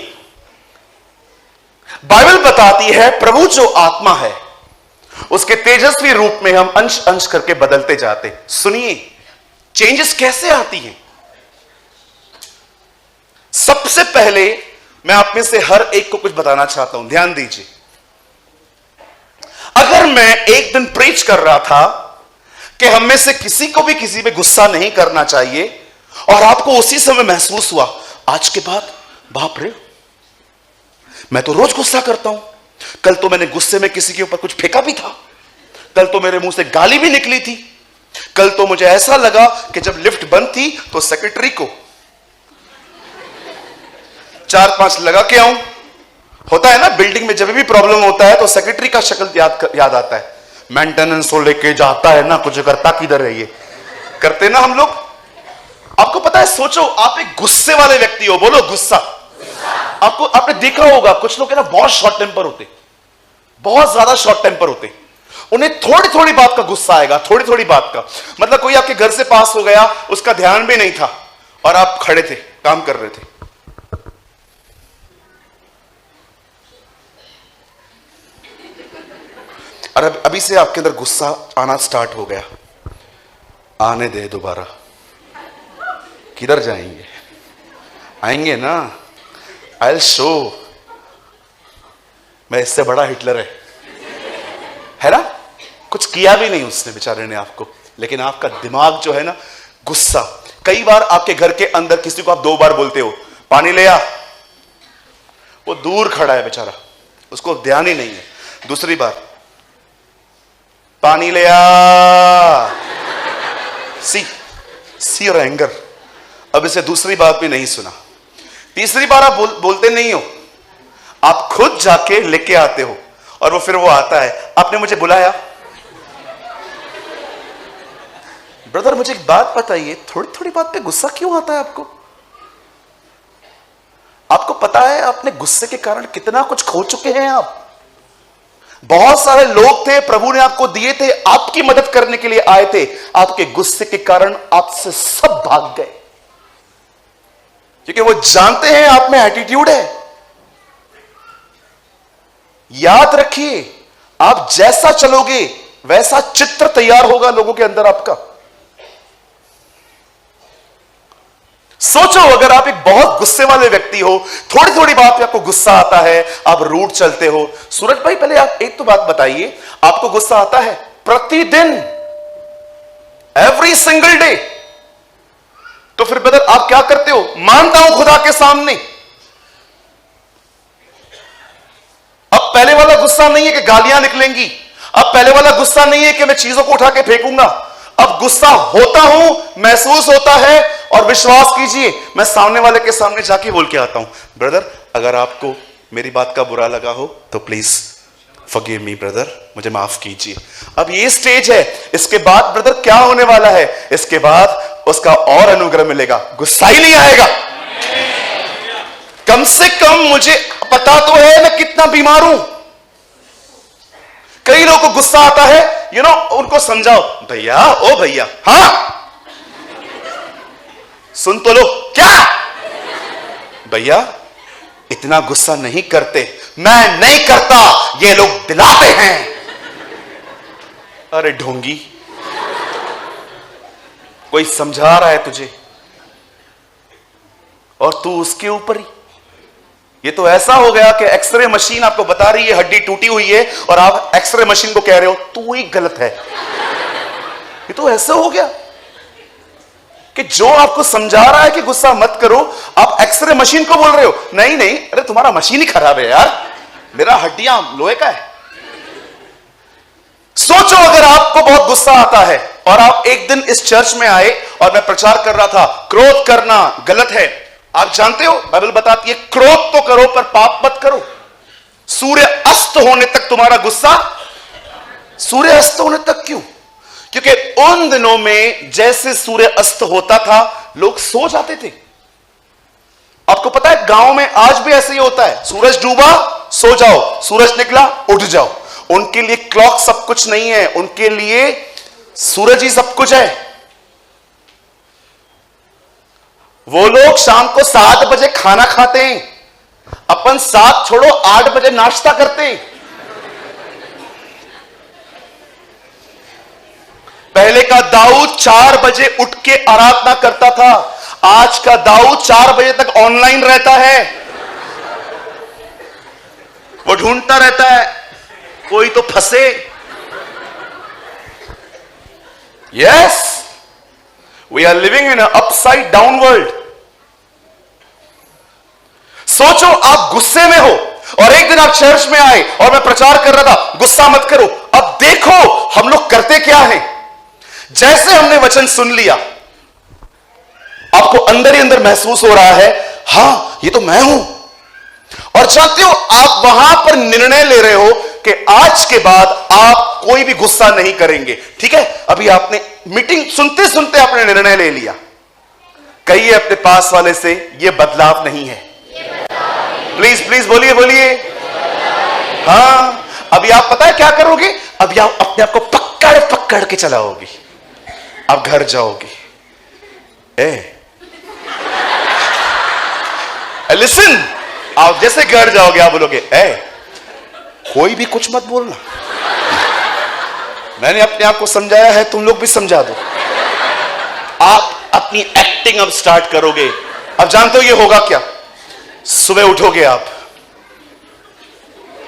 बाइबल बताती है प्रभु जो आत्मा है उसके तेजस्वी रूप में हम अंश अंश करके बदलते जाते। सुनिए चेंजेस कैसे आती हैं। सबसे पहले मैं आप में से हर एक को कुछ बताना चाहता हूं, ध्यान दीजिए। अगर मैं एक दिन प्रीच कर रहा था कि हम में से किसी को भी किसी पे गुस्सा नहीं करना चाहिए, और आपको उसी समय महसूस हुआ आज के बाद बाप रे मैं तो रोज गुस्सा करता हूं, कल तो मैंने गुस्से में किसी के ऊपर कुछ फेंका भी था, कल तो मेरे मुंह से गाली भी निकली थी, कल तो मुझे ऐसा लगा कि जब लिफ्ट बंद थी तो सेक्रेटरी को 4-5 लगा के आऊं। होता है ना बिल्डिंग में, जब भी प्रॉब्लम होता है तो सेक्रेटरी का शक्ल याद आता है। मेंटेनेंस को लेके जाता है ना, कुछ करता किधर है, ये करते ना हम लोग। आपको पता है, सोचो आप एक गुस्से वाले व्यक्ति हो, बोलो गुस्सा। आपने देखा होगा कुछ लोग है ना बहुत शॉर्ट टेम्पर होते, बहुत ज्यादा शॉर्ट टेम्पर होते। उन्हें थोड़ी थोड़ी बात का गुस्सा आएगा, थोड़ी थोड़ी बात का। मतलब कोई आपके घर से पास हो गया, उसका ध्यान भी नहीं था और आप खड़े थे, काम कर रहे थे, और अभी से आपके अंदर गुस्सा आना स्टार्ट हो गया। आने दे दोबारा, किधर जाएंगे, आएंगे ना, आई विल शो, मैं इससे बड़ा हिटलर है ना। कुछ किया भी नहीं उसने बेचारे ने आपको, लेकिन आपका दिमाग जो है ना, गुस्सा। कई बार आपके घर के अंदर किसी को आप 2 बार बोलते हो पानी ले आ, वो दूर खड़ा है बेचारा, उसको ध्यान ही नहीं है। दूसरी बार पानी ले आ, सी और एंगर। अब इसे दूसरी बात भी नहीं सुना। तीसरी बार आप बोलते नहीं हो, आप खुद जाके लेके आते हो, और फिर वो आता है, आपने मुझे बुलाया। ब्रदर मुझे एक बात बताइए, थोड़ी थोड़ी बात पे गुस्सा क्यों आता है आपको? आपको पता है आपने गुस्से के कारण कितना कुछ खो चुके हैं आप। बहुत सारे लोग थे, प्रभु ने आपको दिए थे, आपकी मदद करने के लिए आए थे, आपके गुस्से के कारण आपसे सब भाग गए, क्योंकि वो जानते हैं आप में एटीट्यूड है। याद रखिए, आप जैसा चलोगे वैसा चित्र तैयार होगा लोगों के अंदर आपका। सोचो अगर आप एक बहुत गुस्से वाले व्यक्ति हो, थोड़ी थोड़ी बात पे आपको गुस्सा आता है, आप रूट चलते हो। सूरज भाई पहले आप एक तो बात बताइए, आपको गुस्सा आता है प्रतिदिन, एवरी सिंगल डे, तो फिर ब्रदर आप क्या करते हो? मानता हूं खुदा के सामने। अब पहले वाला गुस्सा नहीं है कि गालियां निकलेंगी, अब पहले वाला गुस्सा नहीं है कि मैं चीजों को उठा के फेंकूंगा, अब गुस्सा होता हूं, महसूस होता है, और विश्वास कीजिए मैं सामने वाले के सामने जाके बोल के आता हूं, ब्रदर अगर आपको मेरी बात का बुरा लगा हो तो प्लीज फॉरगिव मी ब्रदर, मुझे माफ कीजिए। अब ये स्टेज है, इसके बाद ब्रदर क्या होने वाला है, इसके बाद उसका और अनुग्रह मिलेगा, गुस्सा ही नहीं आएगा। कम से कम मुझे पता तो है मैं कितना बीमार हूं। कई लोगों को गुस्सा आता है, उनको समझाओ, भैया ओ भैया, हाँ सुन तो लो, क्या भैया इतना गुस्सा नहीं करते, मैं नहीं करता, ये लोग दिलाते हैं। अरे ढोंगी, कोई समझा रहा है तुझे और तू उसके ऊपर ही। ये तो ऐसा हो गया कि एक्सरे मशीन आपको बता रही है हड्डी टूटी हुई है और आप एक्सरे मशीन को कह रहे हो तू ही गलत है। ये तो ऐसा हो गया कि जो आपको समझा रहा है कि गुस्सा मत करो, आप एक्सरे मशीन को बोल रहे हो नहीं नहीं, अरे तुम्हारा मशीन ही खराब है यार, मेरा हड्डियां लोहे का है। सोचो अगर आपको बहुत गुस्सा आता है और आप एक दिन इस चर्च में आए और मैं प्रचार कर रहा था क्रोध करना गलत है। आप जानते हो बाइबल बताती है क्रोध तो करो पर पाप मत करो। सूर्य अस्त होने तक तुम्हारा गुस्सा, सूर्य अस्त होने तक क्यों? क्योंकि उन दिनों में जैसे सूर्य अस्त होता था लोग सो जाते थे। आपको पता है गांव में आज भी ऐसे ही होता है, सूरज डूबा सो जाओ, सूरज निकला उठ जाओ। उनके लिए क्लॉक सब कुछ नहीं है, उनके लिए सूरज ही सब कुछ है। वो लोग शाम को 7 बजे खाना खाते हैं, अपन 7 छोड़ो 8 बजे नाश्ता करते हैं। पहले का दाऊद 4 बजे उठ के आराधना करता था, आज का दाऊद 4 बजे तक ऑनलाइन रहता है। वो ढूंढता रहता है कोई तो फंसे। Yes, we are living in upside down world. सोचो आप गुस्से में हो और एक दिन आप चर्च में आए और मैं प्रचार कर रहा था गुस्सा मत करो। अब देखो हम लोग करते क्या है, जैसे हमने वचन सुन लिया आपको अंदर ही अंदर महसूस हो रहा है हां ये तो मैं हूं, और जानते हो आप वहां पर निर्णय ले रहे हो कि आज के बाद आप कोई भी गुस्सा नहीं करेंगे। ठीक है, अभी आपने मीटिंग सुनते सुनते आपने निर्णय ले लिया। कहिए अपने पास वाले से ये बदलाव नहीं है। प्लीज प्लीज बोलिए बोलिए। हां, अभी आप पता है क्या करोगे, अभी आप अपने आप को पकड़ पकड़ के चलाओगे। अब घर जाओगे, लिसन, आप जैसे घर जाओगे आप बोलोगे कोई भी कुछ मत बोलना, मैंने अपने आप को समझाया है, तुम लोग भी समझा दो। आप अपनी एक्टिंग अब स्टार्ट करोगे। अब जानते हो ये होगा क्या, सुबह उठोगे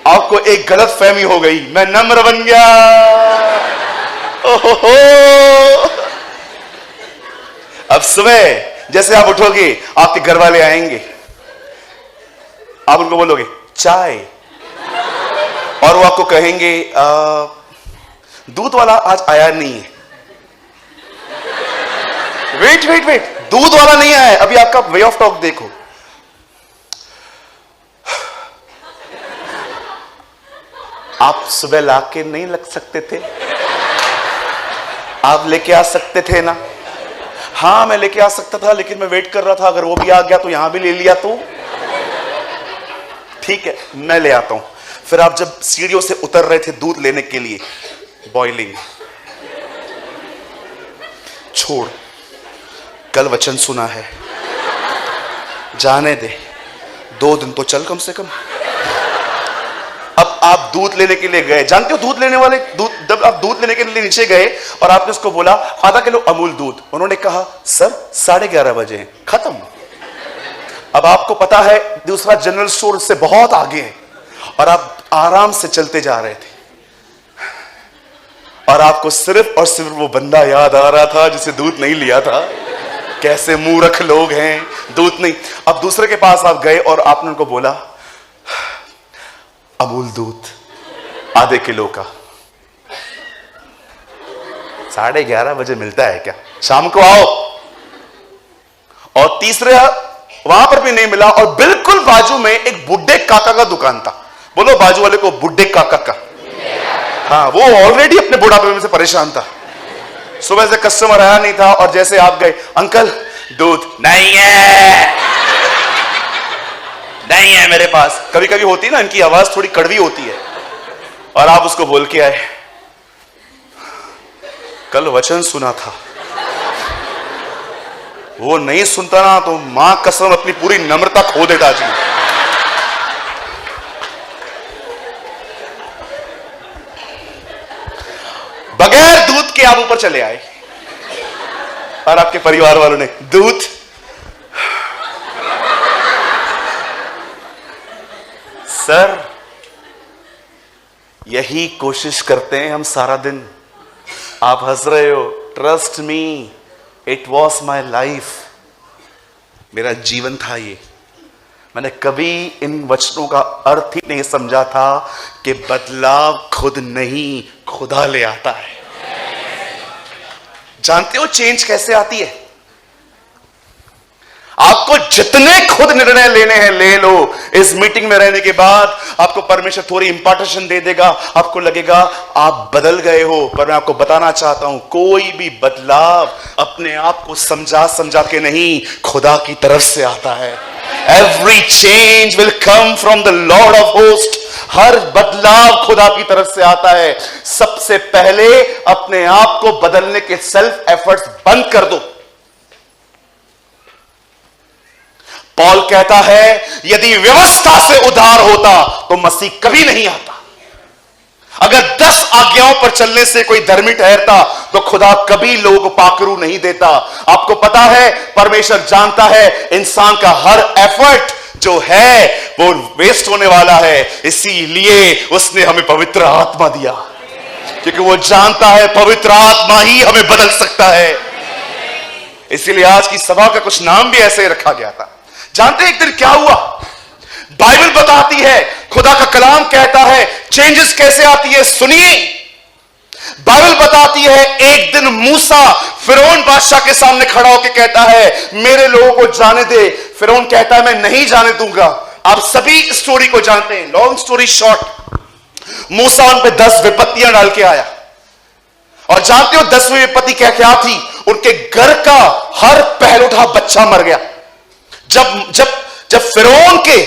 आपको एक गलत फहमी हो गई, मैं नम्र बन गया। ओहो, अब सुबह जैसे आप उठोगे आपके घर वाले आएंगे, आप उनको बोलोगे चाय, और वो आपको कहेंगे दूध वाला आज आया नहीं है। वेट वेट वेट, दूध वाला नहीं आया है, अभी आपका वे ऑफ टॉक देखो। आप सुबह लाके नहीं लग सकते थे, आप लेके आ सकते थे ना। हाँ मैं लेके आ सकता था, लेकिन मैं वेट कर रहा था, अगर वो भी आ गया तो यहां भी ले लिया तो ठीक है, मैं ले आता हूं। फिर आप जब सीढ़ियों से उतर रहे थे दूध लेने के लिए, बॉइलिंग, छोड़, कल वचन सुना है, जाने दे, 2 दिन तो चल कम से कम। अब आप दूध लेने के लिए गए, जानते हो दूध लेने वाले, जब आप दूध लेने के लिए नीचे गए और आपने उसको बोला आधा किलो अमूल दूध, उन्होंने कहा सर 11:30 बजे हैं, खत्म। अब आपको पता है दूसरा जनरल स्टोर से बहुत आगे है और आप आराम से चलते जा रहे थे और आपको सिर्फ और सिर्फ वो बंदा याद आ रहा था जिसे दूध नहीं लिया था। कैसे मूर्ख लोग हैं, दूध नहीं। अब दूसरे के पास आप गए और आपने उनको बोला अमूल दूध आधे किलो का, 11:30 बजे मिलता है क्या? शाम को आओ। और तीसरे वहां पर भी नहीं मिला, और बिल्कुल बाजू में एक बुड्ढे काका का दुकान था। बोलो बाजू वाले को, बुड्ढे काका का। हाँ, वो ऑलरेडी अपने बुढ़ापे में से परेशान था। सुबह से कस्टमर आया नहीं था, और जैसे आप गए, अंकल दूध नहीं है, नहीं है मेरे पास। कभी कभी होती है ना, इनकी आवाज थोड़ी कड़वी होती है, और आप उसको बोल के आए, कल वचन सुना था। वो नहीं सुनता ना तो मां कसम अपनी पूरी नम्रता खो देता जी। बगैर दूध के आप ऊपर चले आए, और आपके परिवार वालों ने दूध। सर, यही कोशिश करते हैं हम सारा दिन। आप हंस रहे हो, trust me, it was my life. मेरा जीवन था ये। मैंने कभी इन वचनों का अर्थ ही नहीं समझा था कि बदलाव खुद नहीं, खुदा ले आता है। जानते हो चेंज कैसे आती है? आपको जितने खुद निर्णय लेने हैं ले लो। इस मीटिंग में रहने के बाद आपको परमेश्वर थोड़ी इंपार्टेशन दे देगा, आपको लगेगा आप बदल गए हो। पर मैं आपको बताना चाहता हूं, कोई भी बदलाव अपने आप को समझा समझा के नहीं, खुदा की तरफ से आता है। Every change will come from the Lord of hosts। हर बदलाव खुदा की तरफ से आता है। सबसे पहले अपने आप को बदलने के सेल्फ एफर्ट्स बंद कर दो। पॉल कहता है, यदि व्यवस्था से उद्धार होता तो मसीह कभी नहीं आता। अगर 10 आज्ञाओं पर चलने से कोई धर्मी ठहरता तो खुदा कभी लोगों को पाकरू नहीं देता। आपको पता है, परमेश्वर जानता है इंसान का हर एफर्ट जो है वो वेस्ट होने वाला है। इसीलिए उसने हमें पवित्र आत्मा दिया, क्योंकि वो जानता है पवित्र आत्मा ही हमें बदल सकता है। इसीलिए आज की सभा का कुछ नाम भी ऐसे ही रखा गया था। जानते एक दिन क्या हुआ? बाइबल बताती है, खुदा का कलाम कहता है चेंजेस कैसे आती है। सुनिए, बाइबल बताती है एक दिन मूसा फिरौन बादशाह के सामने खड़ा होकर कहता है, मेरे लोगों को जाने दे। फिरौन कहता है, मैं नहीं जाने दूंगा। आप सभी स्टोरी को जानते हैं। लॉन्ग स्टोरी शॉर्ट, मूसा उन पे 10 विपत्तियां डाल के आया, और जानते हो 10वीं विपत्ति क्या थी? उनके घर का हर पहलौठा बच्चा मर गया। जब फिरौन के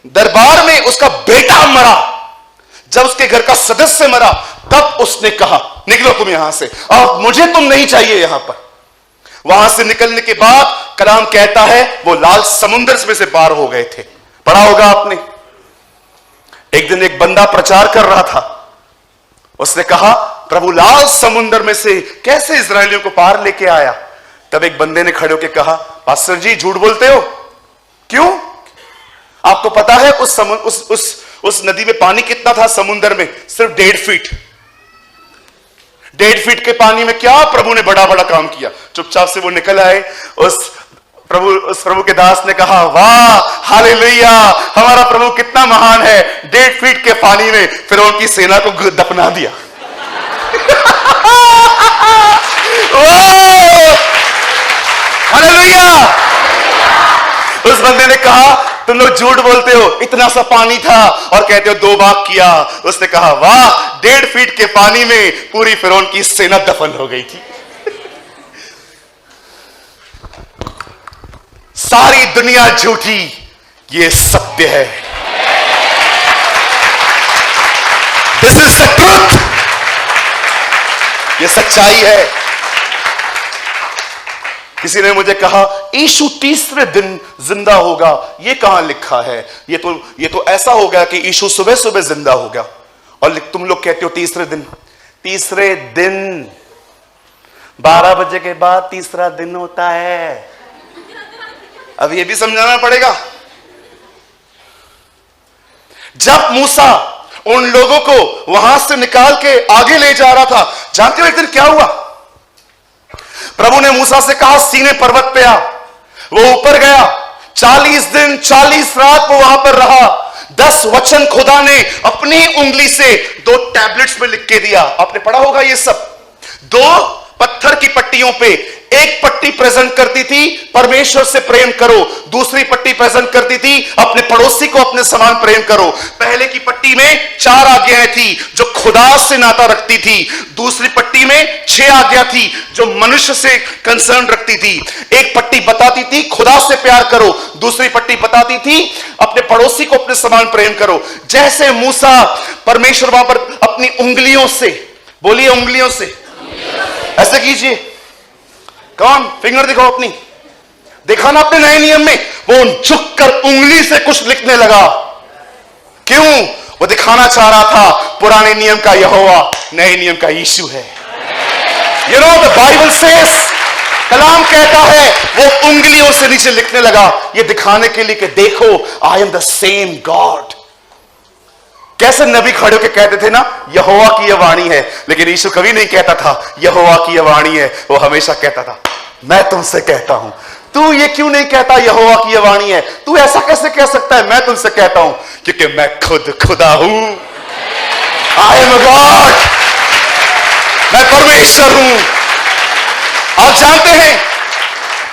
दरबार में उसका बेटा मरा, जब उसके घर का सदस्य मरा, तब उसने कहा निकलो तुम यहां से, अब मुझे तुम नहीं चाहिए यहां पर। वहां से निकलने के बाद कलाम कहता है वो लाल समुद्र में से पार हो गए थे। पढ़ा होगा आपने। एक दिन एक बंदा प्रचार कर रहा था, उसने कहा प्रभु लाल समुद्र में से कैसे इजरायलियों को पार लेके आया। तब एक बंदे ने खड़े होकर कहा, पास्टर जी झूठ बोलते हो। क्यों? आपको पता है उस नदी में पानी कितना था? समुद्र में सिर्फ 1.5 फीट। 1.5 फीट के पानी में क्या प्रभु ने बड़ा बड़ा काम किया। चुपचाप से वो निकल आए। उस प्रभु के दास ने कहा, वाह हालेलुया, हमारा प्रभु कितना महान है। 1.5 फीट के पानी में फिरौन की सेना को दफना दिया। हालेलुया। उस बंदे ने कहा, तुम लोग झूठ बोलते हो, इतना सा पानी था और कहते हो 2 भाग किया। उसने कहा, वाह 1.5 फीट के पानी में पूरी फिरौन की सेना दफन हो गई थी। सारी दुनिया झूठी, ये सत्य है। This is the truth. ये सच्चाई है। किसी ने मुझे कहा, यीशु तीसरे दिन जिंदा होगा, ये कहां लिखा है? ये तो ऐसा हो गया कि यीशु सुबह सुबह जिंदा होगा, और तुम लोग कहते हो तीसरे दिन। तीसरे दिन 12 बजे के बाद तीसरा दिन होता है। अब ये भी समझाना पड़ेगा। जब मूसा उन लोगों को वहां से निकाल के आगे ले जा रहा था, जानते हो एक दिन क्या हुआ? प्रभु ने मूसा से कहा, सीने पर्वत पे आ। वो ऊपर गया। 40 दिन 40 रात वो वहां पर रहा। 10 वचन खुदा ने अपनी उंगली से 2 टैबलेट्स में लिख के दिया। आपने पढ़ा होगा ये सब। 2 पत्थर की पट्टियों पे एक पट्टी प्रेजेंट करती थी परमेश्वर से प्रेम करो, दूसरी पट्टी प्रेजेंट करती थी अपने पड़ोसी को अपने समान प्रेम करो। पहले की पट्टी में 4 आज्ञाएं थी जो खुदा से नाता रखती थी, दूसरी पट्टी में 6 आज्ञा थी जो मनुष्य से कंसर्न रखती थी। एक पट्टी बताती थी खुदा से प्यार करो, दूसरी पट्टी बताती थी अपने पड़ोसी को अपने समान प्रेम करो। जैसे मूसा परमेश्वर वहां पर अपनी उंगलियों से, बोलिए उंगलियों से, ऐसे कीजिए, कौन फिंगर दिखाओ अपनी, देखा ना अपने नए नियम में, वो झुककर उंगली से कुछ लिखने लगा। क्यों? वो दिखाना चाह रहा था पुराने नियम का यहोवा नए नियम का यीशु है। You know the Bible says, कलाम कहता है वो उंगलियों से नीचे लिखने लगा, ये दिखाने के लिए कि देखो I am the same God. कैसे नबी खड़े होकर कहते थे ना यहोवा की यह वाणी है, लेकिन यीशु कभी नहीं कहता था यहोवा की यह वाणी है, वो हमेशा कहता था मैं तुमसे कहता हूं। तू ये क्यों नहीं कहता यहोवा की यह वाणी है? तू ऐसा कैसे कह सकता है? मैं तुमसे कहता हूं क्योंकि मैं खुद खुदा हूं। आई एम गॉड, मैं परमेश्वर हूं। आप जानते हैं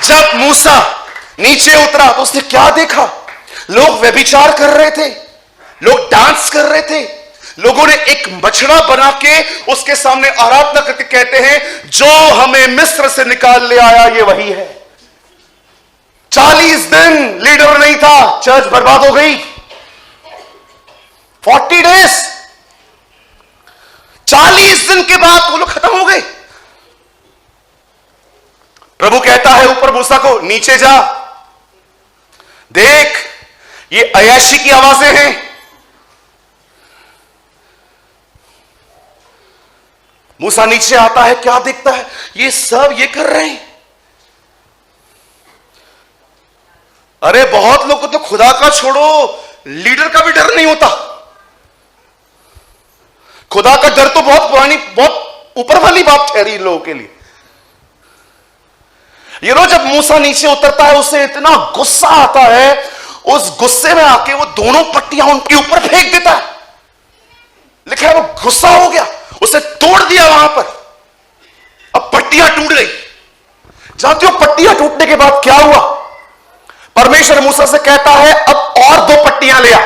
जब मूसा नीचे उतरा तो उसने क्या देखा? लोग व्यभिचार कर रहे थे, लोग डांस कर रहे थे, लोगों ने एक बछड़ा बना के उसके सामने आराधना करके कहते हैं जो हमें मिस्र से निकाल ले आया ये वही है। 40 दिन लीडर नहीं था, चर्च बर्बाद हो गई। 40 डेज, 40 दिन के बाद वो लोग खत्म हो गए। प्रभु कहता है ऊपर मूसा को नीचे जा, देख ये अय्याशी की आवाजें हैं। मूसा नीचे आता है, क्या देखता है? ये सब ये कर रहे हैं। अरे बहुत लोग को तो खुदा का छोड़ो लीडर का भी डर नहीं होता। खुदा का डर तो बहुत पुरानी, बहुत ऊपर वाली बात ठहरी लोगों के लिए। ये रोज जब मूसा नीचे उतरता है उसे इतना गुस्सा आता है, उस गुस्से में आके वो दोनों पट्टियां उनके ऊपर फेंक देता है। लिखा है वो गुस्सा हो गया, उसे तोड़ दिया वहां पर। अब पट्टियां टूट गई। जानते हो पट्टियां टूटने के बाद क्या हुआ? परमेश्वर मूसा से कहता है अब और 2 पट्टियां ले आ,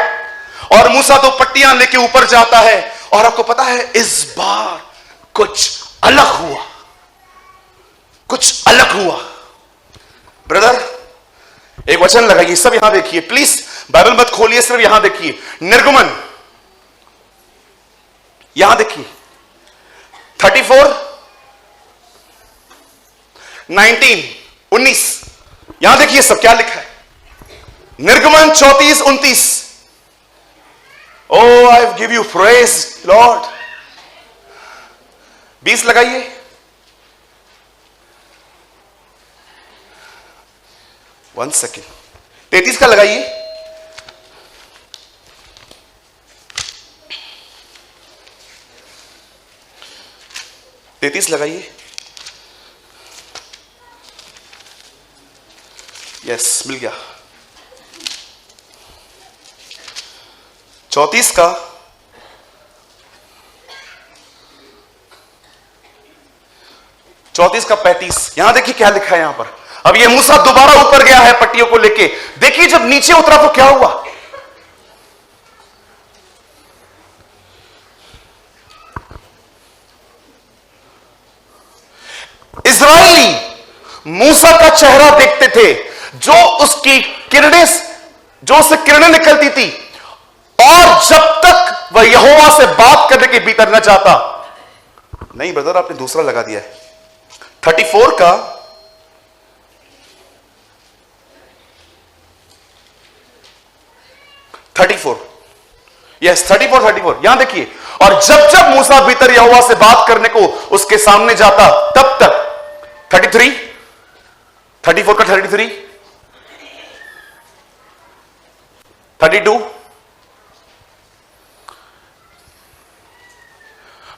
और मूसा 2 पट्टियां लेके ऊपर जाता है। और आपको पता है इस बार कुछ अलग हुआ, कुछ अलग हुआ। ब्रदर एक वचन लगाइए, सब यहां देखिए प्लीज, बाइबल मत खोलिए, सिर्फ यहां देखिए। निर्गमन, यहां देखिए 34, 19, 19, यहां देखिए सब क्या लिखा है। निर्गमन 34, 29। Oh I give you praise Lord. 20 लगाइए, वन सेकेंड, 33 का लगाइए, लगाइए। यस मिल गया। 34 का 35। यहां देखिए क्या लिखा है यहां पर। अब ये मूसा दोबारा ऊपर गया है पट्टियों को लेके। देखिए जब नीचे उतरा तो क्या हुआ? इज़राइली मूसा का चेहरा देखते थे, जो उसकी किरणें, जो उससे किरणें निकलती थी, और जब तक वह यहोवा से बात करने के भीतर न जाता। नहीं ब्रदर आपने दूसरा लगा दिया है। 34 का 34, यस 34। यहां देखिए, और जब जब मूसा भीतर यहोवा से बात करने को उसके सामने जाता तब तक 34 का 33, 32।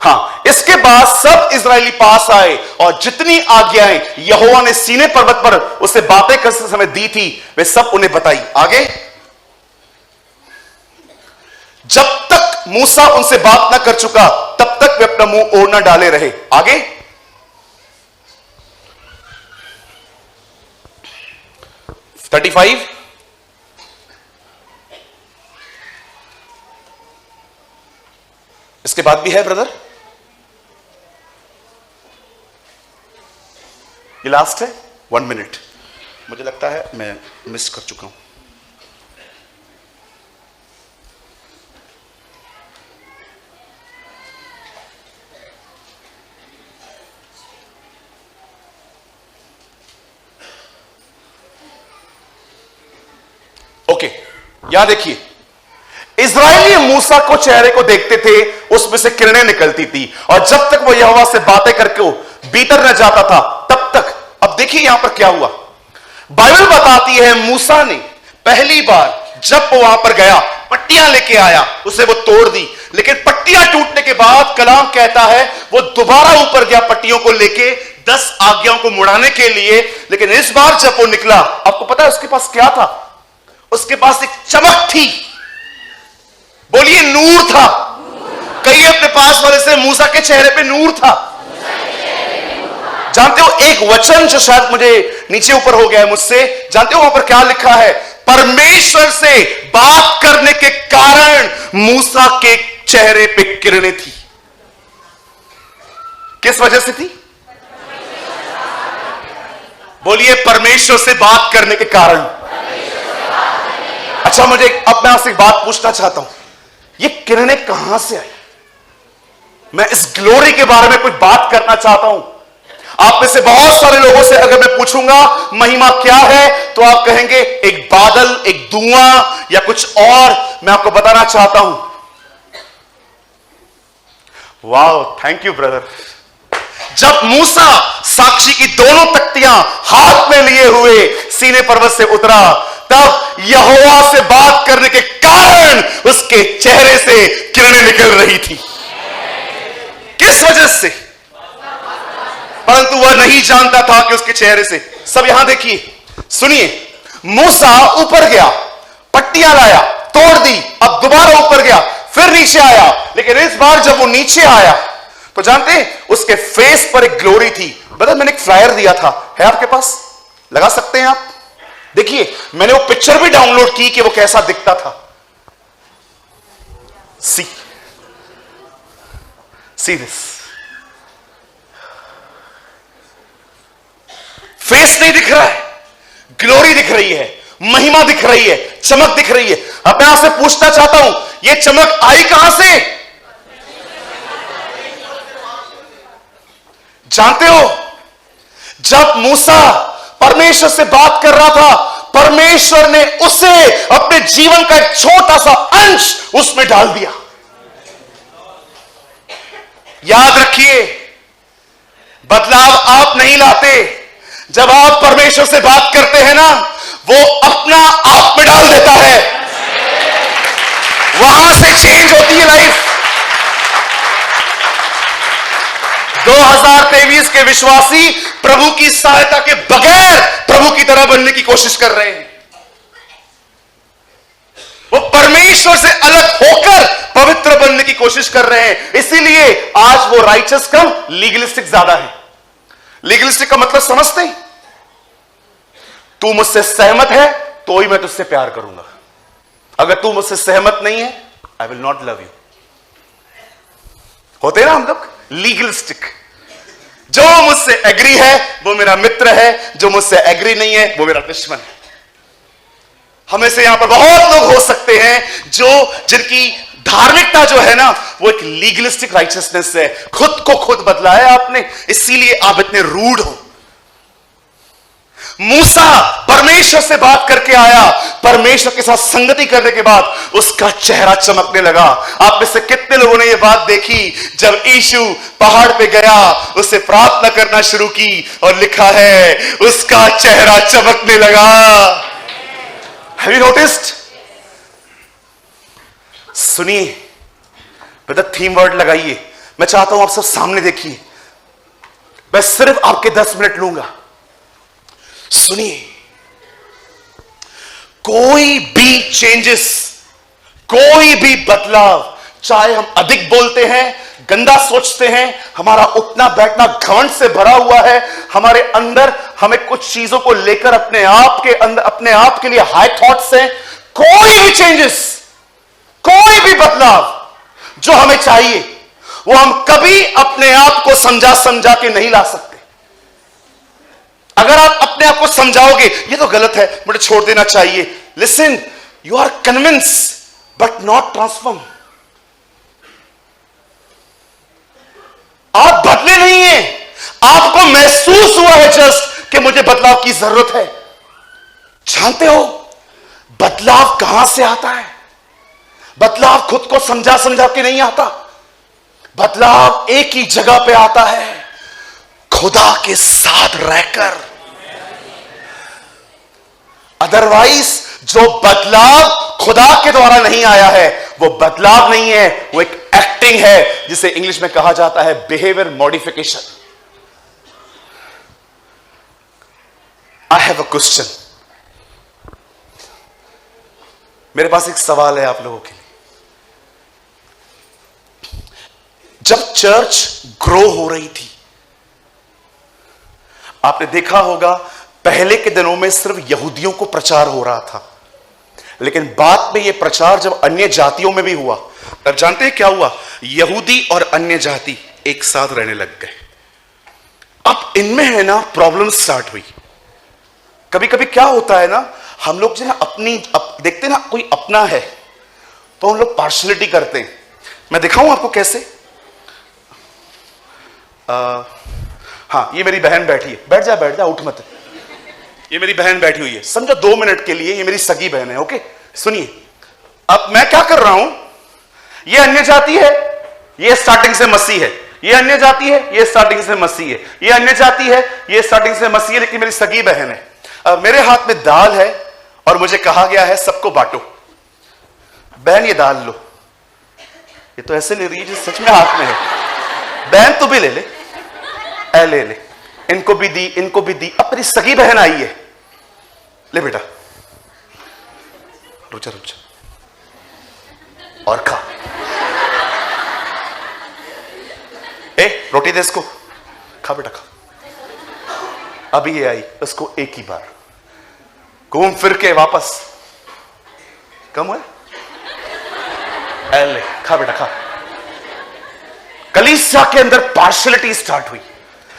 हाँ, इसके बाद सब इजरायली पास आए और जितनी आज्ञाएं यहोवा ने सीने पर्वत पर उसे बातें करते समय दी थी वे सब उन्हें बताई। आगे, जब तक मूसा उनसे बात ना कर चुका तब तक वे अपना मुंह ओढ़ ना डाले रहे। आगे, 35, इसके बाद भी है ब्रदर, ये लास्ट है। 1 मिनट, मुझे लगता है मैं मिस कर चुका हूं। ओके, यहां देखिए, इज़राइली मूसा को चेहरे को देखते थे, उसमें से किरणें निकलती थी, और जब तक वो यहोवा से बातें करके वो भीतर न जाता था तब तक। अब देखिए यहां पर क्या हुआ, बाइबल बताती है मूसा ने पहली बार जब वो वहां पर गया, पट्टियां लेके आया, उसे वो तोड़ दी, लेकिन पट्टियां टूटने के बाद कलाम कहता है वो दोबारा ऊपर गया पट्टियों को लेके 10 आज्ञाओं को मुड़ाने के लिए। लेकिन इस बार जब वो निकला, आपको पता है उसके पास क्या था? उसके पास एक चमक थी, बोलिए नूर था। कहिए अपने पास वाले से, मूसा के चेहरे पे नूर था। जानते हो एक वचन जो शायद मुझे नीचे ऊपर हो गया है मुझसे, जानते हो वहां पर क्या लिखा है? परमेश्वर से बात करने के कारण मूसा के चेहरे पे किरणें थी। किस वजह से थी? बोलिए परमेश्वर से बात करने के कारण। अच्छा, मुझे अब मैं आपसे एक बात पूछना चाहता हूं, ये किरणें कहां से आई? मैं इस ग्लोरी के बारे में कुछ बात करना चाहता हूं। आप में से बहुत सारे लोगों से अगर मैं पूछूंगा महिमा क्या है, तो आप कहेंगे एक बादल, एक धुआं या कुछ और। मैं आपको बताना चाहता हूं, वाह, थैंक यू ब्रदर। जब मूसा साक्षी की दोनों तख्तियां हाथ में लिए हुए सीने पर्वत से उतरा, तब यहोवा से बात करने के कारण उसके चेहरे से किरणें निकल रही थी। किस वजह से? परंतु वह नहीं जानता था कि उसके चेहरे से। सब यहां देखिए, सुनिए, मूसा ऊपर गया, पट्टियां लाया, तोड़ दी, अब दोबारा ऊपर गया, फिर नीचे आया। लेकिन इस बार जब वो नीचे आया तो जानते हैं उसके फेस पर एक ग्लोरी थी। ब्रदर, मैंने एक फ्लायर दिया था, है आपके पास? लगा सकते हैं आप? देखिए, मैंने वो पिक्चर भी डाउनलोड की कि वो कैसा दिखता था। See this. फेस नहीं दिख रहा है, ग्लोरी दिख रही है, महिमा दिख रही है, चमक दिख रही है। अब मैं आपसे पूछना चाहता हूं, यह चमक आई कहां से? जानते हो, जब मूसा परमेश्वर से बात कर रहा था, परमेश्वर ने उसे अपने जीवन का एक छोटा सा अंश उसमें डाल दिया। याद रखिए, बदलाव आप नहीं लाते। जब आप परमेश्वर से बात करते हैं ना, वो अपना आप में डाल देता है, वहां से चेंज होती है लाइफ। 2023 के विश्वासी प्रभु की सहायता के बगैर प्रभु की तरह बनने की कोशिश कर रहे हैं। वो परमेश्वर से अलग होकर पवित्र बनने की कोशिश कर रहे हैं। इसीलिए आज वो राइचस कम, लीगलिस्टिक ज्यादा है। लीगलिस्टिक का मतलब समझते हैं? तू मुझसे सहमत है तो ही मैं तुझसे प्यार करूंगा, अगर तू मुझसे सहमत नहीं है, I will not love you. होते ना हम लोग लीगलिस्टिक। जो मुझसे एग्री है वो मेरा मित्र है, जो मुझसे एग्री नहीं है वो मेरा दुश्मन है। हमें से यहां पर बहुत लोग हो सकते हैं जिनकी धार्मिकता जो है ना, वो एक लीगलिस्टिक राइचियसनेस है। खुद को खुद बदला है आपने, इसीलिए आप इतने रूड हो। मूसा परमेश्वर से बात करके आया, परमेश्वर के साथ संगति करने के बाद उसका चेहरा चमकने लगा। आप में से कितने लोगों ने यह बात देखी, जब यीशु पहाड़ पे गया, उससे प्रार्थना करना शुरू की और लिखा है उसका चेहरा चमकने लगा। Have you noticed? सुनिए, बेटा थीम वर्ड लगाइए। मैं चाहता हूं आप सब सामने देखिए, मैं सिर्फ आपके 10 मिनट लूंगा। सुनिए, कोई भी चेंजेस, कोई भी बदलाव चाहे हम अधिक बोलते हैं, गंदा सोचते हैं, हमारा उठना बैठना घमंड से भरा हुआ है, हमारे अंदर हमें कुछ चीजों को लेकर अपने आप के अंदर, अपने आप के लिए हाई थॉट्स हैं, कोई भी चेंजेस, कोई भी बदलाव जो हमें चाहिए वो हम कभी अपने आप को समझा समझा के नहीं ला सकते। अगर आप अपने आप को समझाओगे ये तो गलत है, मुझे छोड़ देना चाहिए, listen, you are convince but not transform. आप बदले नहीं हैं, आपको महसूस हुआ है जस्ट कि मुझे बदलाव की जरूरत है। जानते हो बदलाव कहां से आता है? बदलाव खुद को समझा समझा के नहीं आता, बदलाव एक ही जगह पे आता है, खुदा के साथ रहकर। अदरवाइज जो बदलाव खुदा के द्वारा नहीं आया है वो बदलाव नहीं है, वो एक एक्टिंग है, जिसे इंग्लिश में कहा जाता है behaviour modification. I have a question, मेरे पास एक सवाल है आप लोगों के लिए। जब चर्च ग्रो हो रही थी, आपने देखा होगा पहले के दिनों में सिर्फ यहूदियों को प्रचार हो रहा था, लेकिन बाद में यह प्रचार जब अन्य जातियों में भी हुआ, तब जानते हैं क्या हुआ? यहूदी और अन्य जाति एक साथ रहने लग गए। अब इनमें है ना प्रॉब्लम स्टार्ट हुई। कभी कभी क्या होता है ना, हम लोग जो ना देखते हैं ना कोई अपना है तो हम लोग पार्शलिटी करते हैं। मैं दिखाऊं आपको कैसे? हाँ, ये मेरी बहन बैठी है, बैठ जा उठ मत। ये मेरी बहन बैठी हुई है, समझो 2 मिनट के लिए ये मेरी सगी बहन है। ओके, सुनिए, अब मैं क्या कर रहा हूं, ये अन्य जाति है, ये स्टार्टिंग से मसीह है, ये अन्य जाति है, ये स्टार्टिंग से मसीह है, ये अन्य जाति है, ये स्टार्टिंग से मसीह है, लेकिन मेरी सगी बहन है। अब मेरे हाथ में दाल है और मुझे कहा गया है सबको बांटो। बहन ये दाल लो, ये तो ऐसे ले रही है जैसे सच में हाथ में है। बहन तू भी ले ले, ले इनको भी दी, इनको भी दी। अब मेरी सगी बहन आई है, ले बेटा, रुचा और खा। रोटी दे इसको, खा बेटा खा। अभी ये आई, उसको एक ही बार घूम फिर के वापस कम हुआ, ले खा बेटा खा। कलीसिया के अंदर पार्शलिटी स्टार्ट हुई।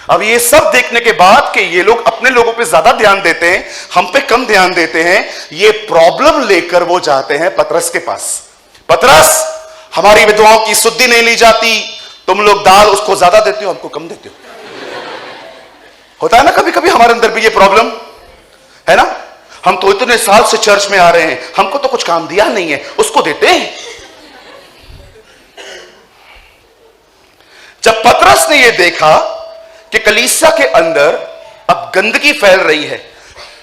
अब ये सब देखने के बाद कि ये लोग अपने लोगों पे ज्यादा ध्यान देते हैं, हम पे कम ध्यान देते हैं, ये प्रॉब्लम लेकर वो जाते हैं पतरस के पास। पतरस, हमारी विधवाओं की शुद्धि नहीं ली जाती, तुम लोग दाल उसको ज्यादा देते हो, हमको कम देते हो। होता है ना कभी कभी हमारे अंदर भी ये प्रॉब्लम है ना। हम तो इतने साल से चर्च में आ रहे हैं, हमको तो कुछ काम दिया नहीं है, उसको देते हैं। जब पतरस ने यह देखा कि कलीसिया के अंदर अब गंदगी फैल रही है,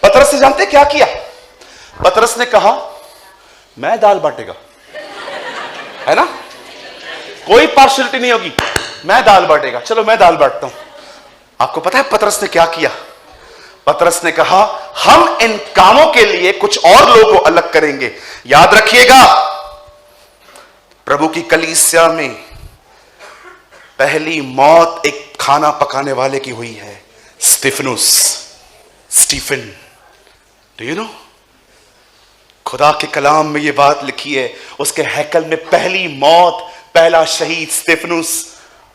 पतरस ने जानते क्या किया? पतरस ने कहा मैं दाल बांटेगा, है ना, कोई पार्शलिटी नहीं होगी, मैं दाल बांटेगा, चलो मैं दाल बांटता हूं। आपको पता है पतरस ने क्या किया? पतरस ने कहा हम इन कामों के लिए कुछ और लोगों को अलग करेंगे। याद रखिएगा, प्रभु की कलीसिया में पहली मौत एक खाना पकाने वाले की हुई है, स्टीफन। Do you know? खुदा के कलाम में यह बात लिखी है, उसके हैकल में पहली मौत, पहला शहीद स्टीफनुस।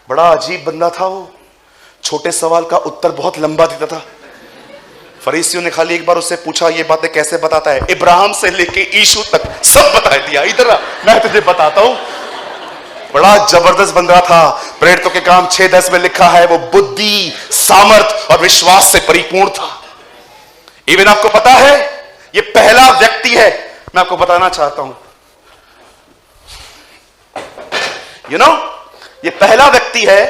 बड़ा अजीब बंदा था वो, छोटे सवाल का उत्तर बहुत लंबा देता था। फरीसियों ने खाली एक बार उससे पूछा ये बातें कैसे बताता है, इब्राहिम से लेके यीशु तक सब बता दिया। इधर मैं तुझे बताता हूं। बड़ा जबरदस्त बंदा था। प्रेरितों के काम 6:10 में लिखा है वो बुद्धि, सामर्थ और विश्वास से परिपूर्ण था। इवन आपको पता है ये पहला व्यक्ति है, मैं आपको बताना चाहता हूं, यू नो, ये पहला व्यक्ति है।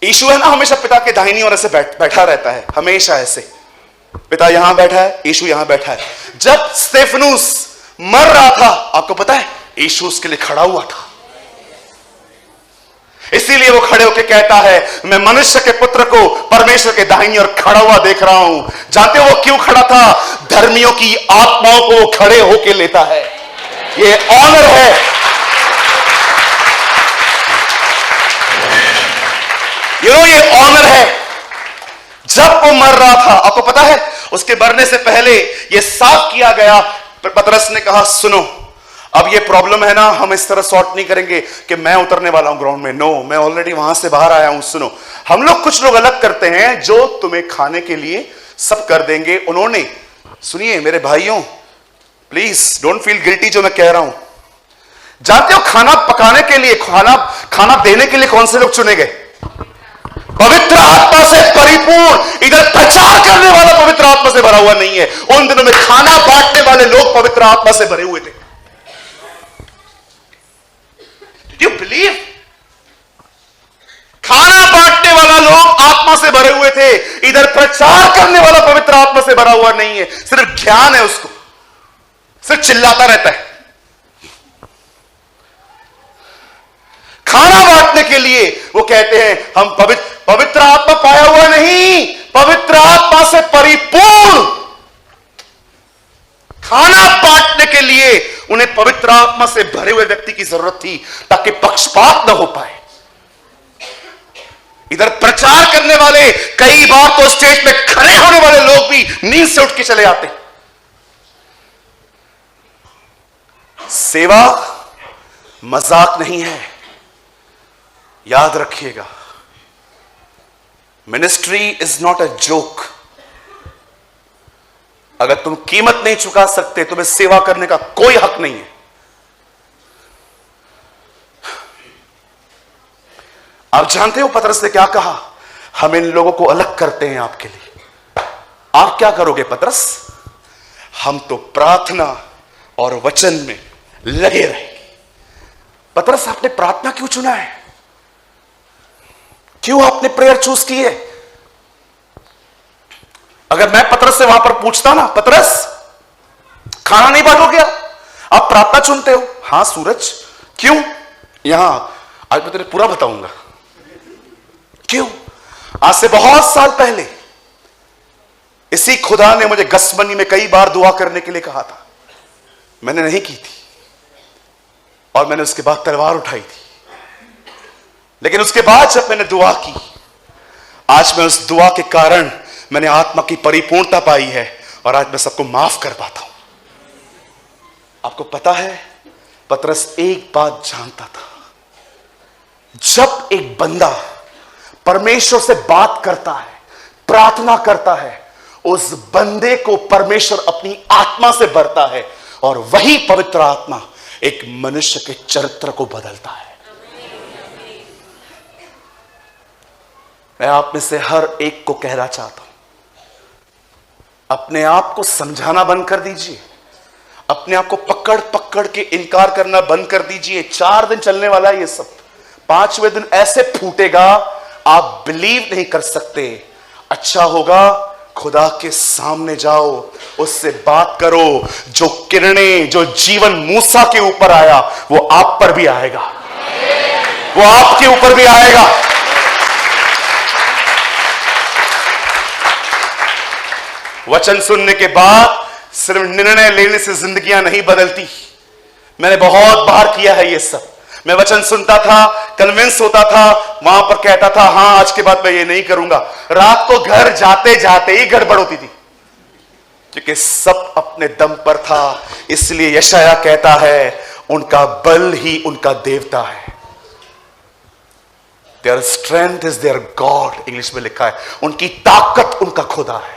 यीशु है ना, हमेशा पिता के दाहिनी ओर ऐसे बैठा रहता है, हमेशा ऐसे। पिता यहां बैठा है, यीशु यहां बैठा है। जब स्तेफनुस मर रहा था, आपको पता है यीशु उसके लिए खड़ा हुआ था। इसीलिए वो खड़े होकर कहता है मैं मनुष्य के पुत्र को परमेश्वर के दाहिनी ओर खड़ा हुआ देख रहा हूं। जानते हो वो क्यों खड़ा था? धर्मियों की आत्माओं को खड़े होकर लेता है। ये ऑनर है। ये ऑनर है। जब वो मर रहा था, आपको पता है, उसके मरने से पहले ये साफ किया गया। पतरस ने कहा सुनो, अब ये प्रॉब्लम है ना, हम इस तरह सॉर्ट नहीं करेंगे कि मैं उतरने वाला हूं ग्राउंड में। नो, मैं ऑलरेडी वहां से बाहर आया हूं। सुनो, हम लोग कुछ लोग अलग करते हैं जो तुम्हें खाने के लिए सब कर देंगे। उन्होंने, सुनिए मेरे भाइयों, प्लीज डोंट फील गिल्टी जो मैं कह रहा हूं। जानते हो खाना पकाने के लिए, खाना देने के लिए कौन से लोग चुने गए? पवित्र आत्मा से परिपूर्ण। इधर प्रचार करने वाला पवित्र आत्मा से भरा हुआ नहीं है। उन दिनों में खाना बांटने वाले लोग पवित्र आत्मा से भरे हुए थे। You believe? खाना बांटने वाला लोग आत्मा से भरे हुए थे। इधर प्रचार करने वाला पवित्र आत्मा से भरा हुआ नहीं है, सिर्फ ज्ञान है, उसको सिर्फ चिल्लाता रहता है। खाना बांटने के लिए वो कहते हैं हम पवित्र आत्मा पाया हुआ नहीं, पवित्र आत्मा से परिपूर्ण। खाना बांटने के लिए उन्हें पवित्र आत्मा से भरे हुए व्यक्ति की जरूरत थी, ताकि पक्षपात न हो पाए। इधर प्रचार करने वाले, कई बार तो स्टेज पे खड़े होने वाले लोग भी नींद से उठ के चले आते। सेवा मजाक नहीं है, याद रखिएगा। Ministry is not a joke. अगर तुम कीमत नहीं चुका सकते, तुम्हें सेवा करने का कोई हक नहीं है। आप जानते हो पतरस ने क्या कहा? हम इन लोगों को अलग करते हैं आपके लिए। आप क्या करोगे पतरस? हम तो प्रार्थना और वचन में लगे रहेंगे। पतरस, आपने प्रार्थना क्यों चुना है? क्यों आपने प्रेयर चूज की है? अगर मैं पतरस से वहां पर पूछता ना, पतरस खाना नहीं बांटोगे आप प्रार्थना चुनते हो? हां सूरज, क्यों? यहां आज मैं तेरे पूरा बताऊंगा क्यों। आज से बहुत साल पहले इसी खुदा ने मुझे गसमनी में कई बार दुआ करने के लिए कहा था। मैंने नहीं की थी और मैंने उसके बाद तलवार उठाई थी। लेकिन उसके बाद जब मैंने दुआ की, आज मैं उस दुआ के कारण मैंने आत्मा की परिपूर्णता पाई है और आज मैं सबको माफ कर पाता हूं। आपको पता है, पतरस एक बात जानता था, जब एक बंदा परमेश्वर से बात करता है, प्रार्थना करता है, उस बंदे को परमेश्वर अपनी आत्मा से भरता है और वही पवित्र आत्मा एक मनुष्य के चरित्र को बदलता है। मैं आप में से हर एक को कहना चाहता हूं, अपने आप को समझाना बंद कर दीजिए। अपने आप को पकड़ पकड़ के इनकार करना बंद कर दीजिए। 4 दिन चलने वाला है ये सब। 5वें दिन ऐसे फूटेगा, आप बिलीव नहीं कर सकते। अच्छा होगा खुदा के सामने जाओ, उससे बात करो। जो किरणें, जो जीवन मूसा के ऊपर आया, वो आप पर भी आएगा, वो आपके ऊपर भी आएगा। वचन सुनने के बाद सिर्फ निर्णय लेने से जिंदगियां नहीं बदलती। मैंने बहुत बार किया है ये सब। मैं वचन सुनता था, कन्विंस होता था, वहां पर कहता था हां आज के बाद मैं ये नहीं करूंगा। रात को घर जाते जाते ही गड़बड़ होती थी, क्योंकि सब अपने दम पर था। इसलिए यशाया कहता है उनका बल ही उनका देवता है। Their strength is their god, English में लिखा है। उनकी ताकत उनका खुदा है।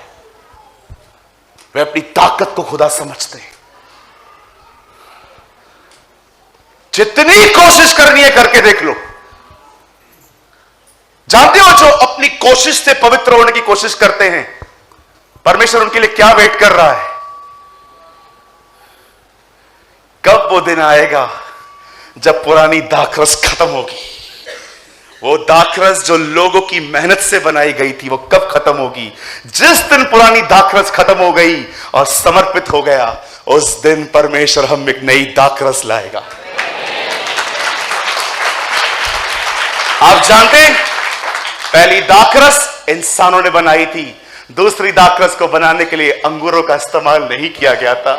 वे अपनी ताकत को खुदा समझते हैं। जितनी कोशिश करनी है करके देख लो। जानते हो जो अपनी कोशिश से पवित्र होने की कोशिश करते हैं, परमेश्वर उनके लिए क्या वेट कर रहा है? कब वो दिन आएगा जब पुरानी दाखरस खत्म होगी। वो दाखरस जो लोगों की मेहनत से बनाई गई थी, वो कब खत्म होगी? जिस दिन पुरानी दाखरस खत्म हो गई और समर्पित हो गया, उस दिन परमेश्वर हम एक नई दाखरस लाएगा। आप जानते हैं, पहली दाखरस इंसानों ने बनाई थी। दूसरी दाखरस को बनाने के लिए अंगूरों का इस्तेमाल नहीं किया गया था,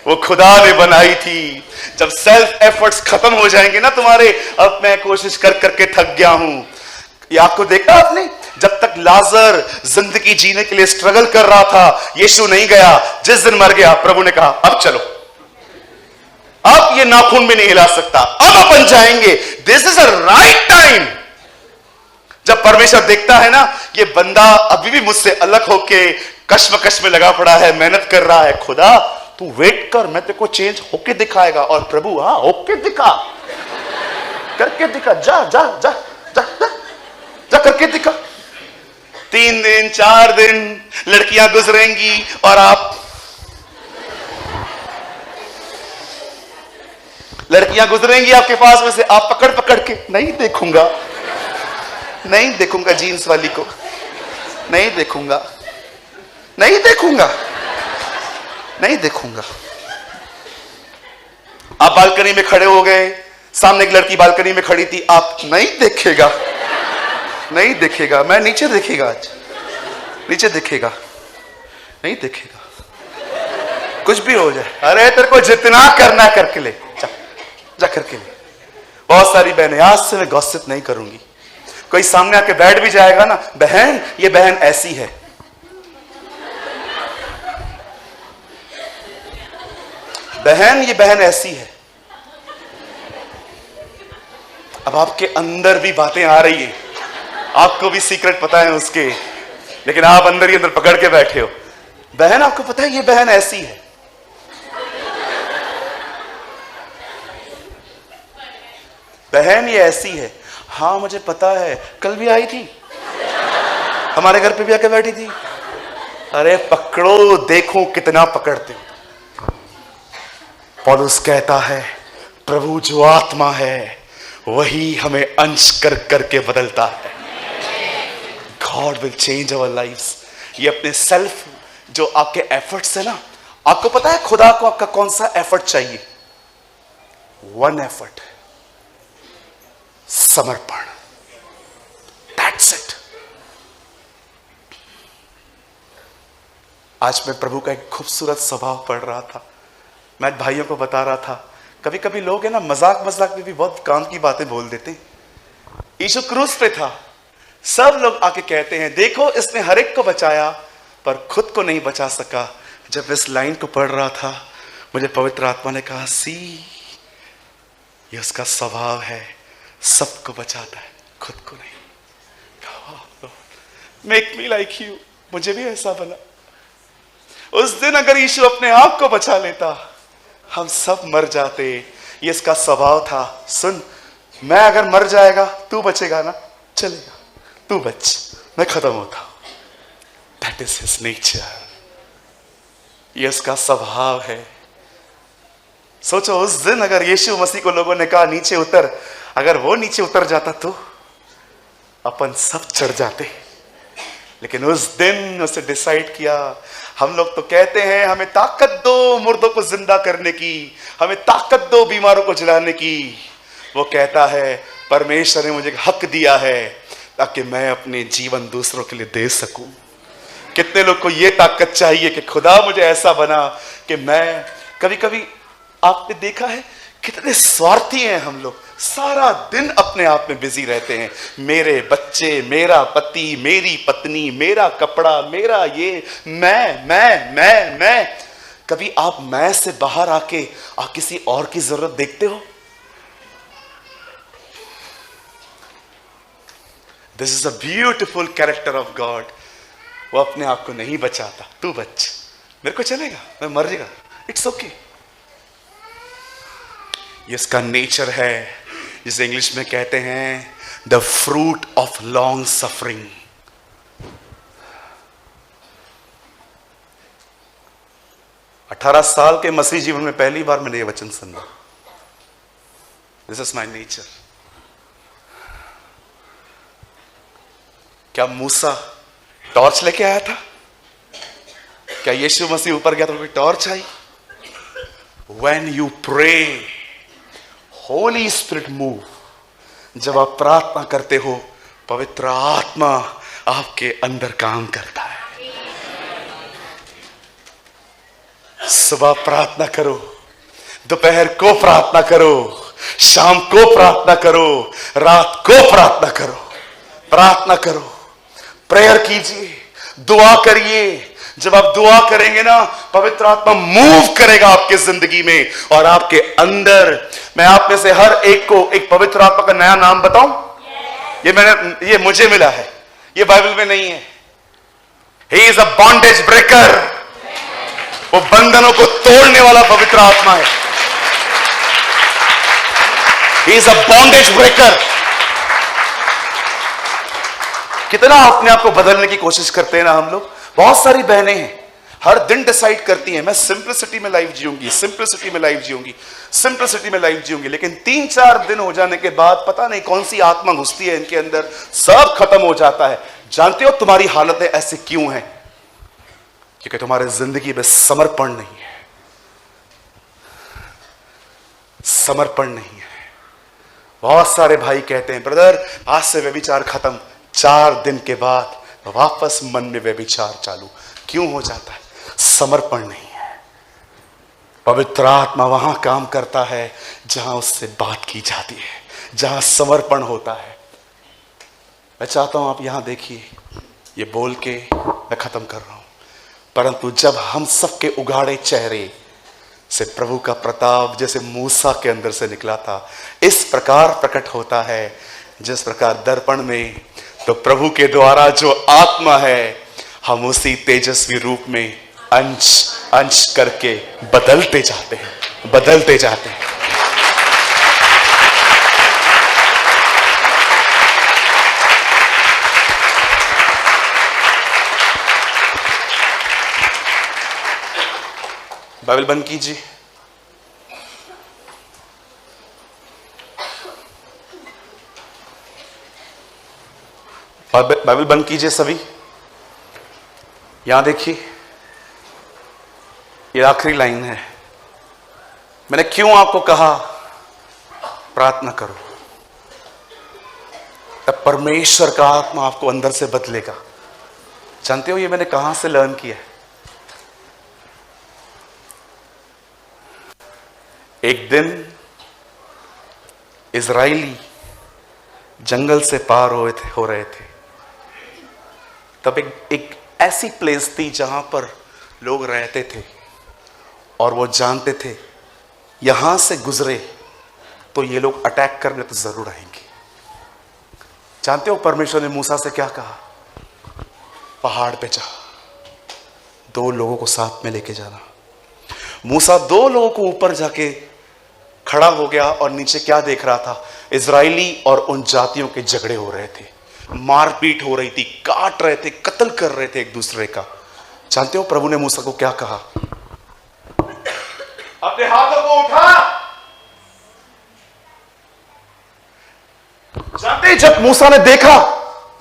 वो खुदा ने बनाई थी। जब सेल्फ एफर्ट्स खत्म हो जाएंगे ना तुम्हारे, अब मैं कोशिश कर करके थक गया हूं, ये आपको देखा आपने, जब तक लाजर जिंदगी जीने के लिए स्ट्रगल कर रहा था, यीशु नहीं गया। जिस दिन मर गया, प्रभु ने कहा अब चलो, अब ये नाखून भी नहीं हिला सकता, अब अपन जाएंगे। This is a right time. जब परमेश्वर देखता है ना, ये बंदा अभी भी मुझसे अलग होके कश्मकश में लगा पड़ा है, मेहनत कर रहा है, खुदा तू वेट कर, मैं तेरे को चेंज होके दिखाएगा। और प्रभु हाँ होके दिखा, करके दिखा, जा जा जा जा जा, जा करके दिखा। 3 दिन 4 दिन लड़कियां गुजरेंगी और आप, लड़कियां गुजरेंगी आपके पास में से, आप पकड़ पकड़ के, नहीं देखूंगा, नहीं देखूंगा जीन्स वाली को, नहीं देखूंगा, नहीं देखूंगा, नहीं देखूंगा। आप बालकनी में खड़े हो गए, सामने एक लड़की बालकनी में खड़ी थी, आप नहीं देखेगा, नहीं देखेगा, मैं नीचे देखेगा, आज नीचे देखेगा, नहीं देखेगा, कुछ भी हो जाए। अरे तेरे को जितना करना करके ले, जा, जा करके ले। बहुत सारी बहनें, आज से मैं गॉसिप नहीं करूंगी, कोई सामने आके बैठ भी जाएगा ना, बहन ये बहन ऐसी है, बहन ये बहन ऐसी है। अब आपके अंदर भी बातें आ रही है, आपको भी सीक्रेट पता है उसके, लेकिन आप अंदर ही अंदर पकड़ के बैठे हो। बहन आपको पता है ये बहन ऐसी है, बहन ये ऐसी है। हाँ मुझे पता है, कल भी आई थी, हमारे घर पे भी आके बैठी थी। अरे पकड़ो, देखो कितना पकड़ते हो। पौलुस कहता है प्रभु जो आत्मा है वही हमें अंश कर करके बदलता है। God will change our lives. ये अपने सेल्फ, जो आपके एफर्ट्स है ना, आपको पता है खुदा को आपका कौन सा एफर्ट चाहिए? 1 एफर्ट, समर्पण, दैट्स इट। आज मैं प्रभु का एक खूबसूरत स्वभाव पढ़ रहा था, मैं भाइयों को बता रहा था, कभी कभी लोग है ना मजाक मजाक में भी बहुत काम की बातें बोल देते हैं। यीशु क्रूस पे था, सब लोग आके कहते हैं देखो इसने हर एक को बचाया पर खुद को नहीं बचा सका। जब इस लाइन को पढ़ रहा था मुझे पवित्र आत्मा ने कहा सी, ये उसका स्वभाव है, सबको बचाता है, खुद को नहीं। मेक मी लाइक यू, मुझे भी ऐसा बना। उस दिन अगर यीशु अपने आप को बचा लेता हम सब मर जाते। ये इसका स्वभाव था। सुन, मैं अगर मर जाएगा तू बचेगा ना, चलेगा, तू बच, मैं खत्म होता हूं। दैट इज हिज नेचर, ये इसका स्वभाव है। सोचो उस दिन अगर यीशु मसीह को लोगों ने कहा नीचे उतर, अगर वो नीचे उतर जाता तो अपन सब चढ़ जाते। लेकिन उस दिन उसे डिसाइड किया। हम लोग तो कहते हैं हमें ताकत दो मुर्दों को जिंदा करने की, हमें ताकत दो बीमारों को जिलाने की। वो कहता है परमेश्वर ने मुझे हक दिया है ताकि मैं अपने जीवन दूसरों के लिए दे सकूं। कितने लोग को ये ताकत चाहिए कि खुदा मुझे ऐसा बना कि मैं, कभी कभी आपने देखा है कितने स्वार्थी हैं हम लोग, सारा दिन अपने आप में बिजी रहते हैं। मेरे बच्चे, मेरा पति, मेरी पत्नी, मेरा कपड़ा, मेरा ये, मैं। कभी आप मैं से बाहर आके आप किसी और की जरूरत देखते हो? This is a beautiful character of God. वो अपने आप को नहीं बचाता, तू बच, मेरे को चलेगा, मैं मर जाएगा, इट्स ओके। ये इसका नेचर है, जिसे इंग्लिश में कहते हैं the fruit of long suffering. अठारह साल के मसीह जीवन में पहली बार मैंने ये वचन सुना। This is my nature. क्या मूसा टॉर्च लेके आया था? क्या यीशु मसीह ऊपर गया तो कोई torch I? When you pray, Holi spirit move. जब आप प्रार्थना करते हो पवित्र आत्मा आपके अंदर काम करता है। सुबह प्रार्थना करो, दोपहर को प्रार्थना करो, शाम को प्रार्थना करो, रात को प्रार्थना करो। प्रार्थना करो, प्रेयर कीजिए, दुआ करिए। जब आप दुआ करेंगे ना, पवित्र आत्मा मूव करेगा आपके जिंदगी में और आपके अंदर। मैं आप में से हर एक को एक पवित्र आत्मा का नया नाम बताऊं? ये मुझे मिला है, ये बाइबल में नहीं है। He is a bondage breaker. वो बंधनों को तोड़ने वाला पवित्र आत्मा है। He is a bondage breaker. कितना अपने आप को बदलने की कोशिश करते हैं ना हम लोग। बहुत सारी बहनें हैं, हर दिन डिसाइड करती हैं मैं सिंपलिसिटी में लाइफ जीऊंगी, सिंपलिसिटी में लाइफ जीऊंगी, सिंपलिसिटी में लाइफ जीऊंगी। लेकिन 3-4 दिन हो जाने के बाद पता नहीं कौन सी आत्मा घुसती है इनके अंदर, सब खत्म हो जाता है। जानते हो तुम्हारी हालतें ऐसी क्यों हैं? क्योंकि तुम्हारे जिंदगी में समर्पण नहीं है, समर्पण नहीं है। बहुत सारे भाई कहते हैं ब्रदर आज से व्यभिचार खत्म, 4 दिन के बाद वापस मन में व्यभिचार चालू। क्यों हो जाता है? समर्पण नहीं है। पवित्र आत्मा वहां काम करता है जहां उससे बात की जाती है, जहां समर्पण होता है। मैं चाहता हूं आप यहां देखिए, ये बोल के मैं खत्म कर रहा हूं, परंतु जब हम सबके उगाड़े चेहरे से प्रभु का प्रताप जैसे मूसा के अंदर से निकला था, इस प्रकार प्रकट होता है जिस प्रकार दर्पण में, तो प्रभु के द्वारा जो आत्मा है हम उसी तेजस्वी रूप में अंश अंश करके बदलते जाते हैं, बदलते जाते हैं। बाइबल बंद कीजिए। बाइबल बंद कीजिए सभी। यहां देखिए, ये आखिरी लाइन है। मैंने क्यों आपको कहा प्रार्थना करो? तब परमेश्वर का आत्मा आपको अंदर से बदलेगा। जानते हो ये मैंने कहां से लर्न किया है? एक दिन इजराइली जंगल से पार हो रहे थे। तब एक ऐसी प्लेस थी जहां पर लोग रहते थे और वो जानते थे यहां से गुजरे तो ये लोग अटैक करने तो जरूर आएंगे। जानते हो परमेश्वर ने मूसा से क्या कहा? पहाड़ पे जा, 2 लोगों को साथ में लेके जाना। मूसा 2 लोगों को ऊपर जाके खड़ा हो गया और नीचे क्या देख रहा था? इजराइली और उन जातियों के झगड़े हो रहे थे, मारपीट हो रही थी, काट रहे थे, कत्ल कर रहे थे एक दूसरे का। जानते हो प्रभु ने मूसा को क्या कहा? अपने हाथों को उठा। जानते हैं जब मूसा ने देखा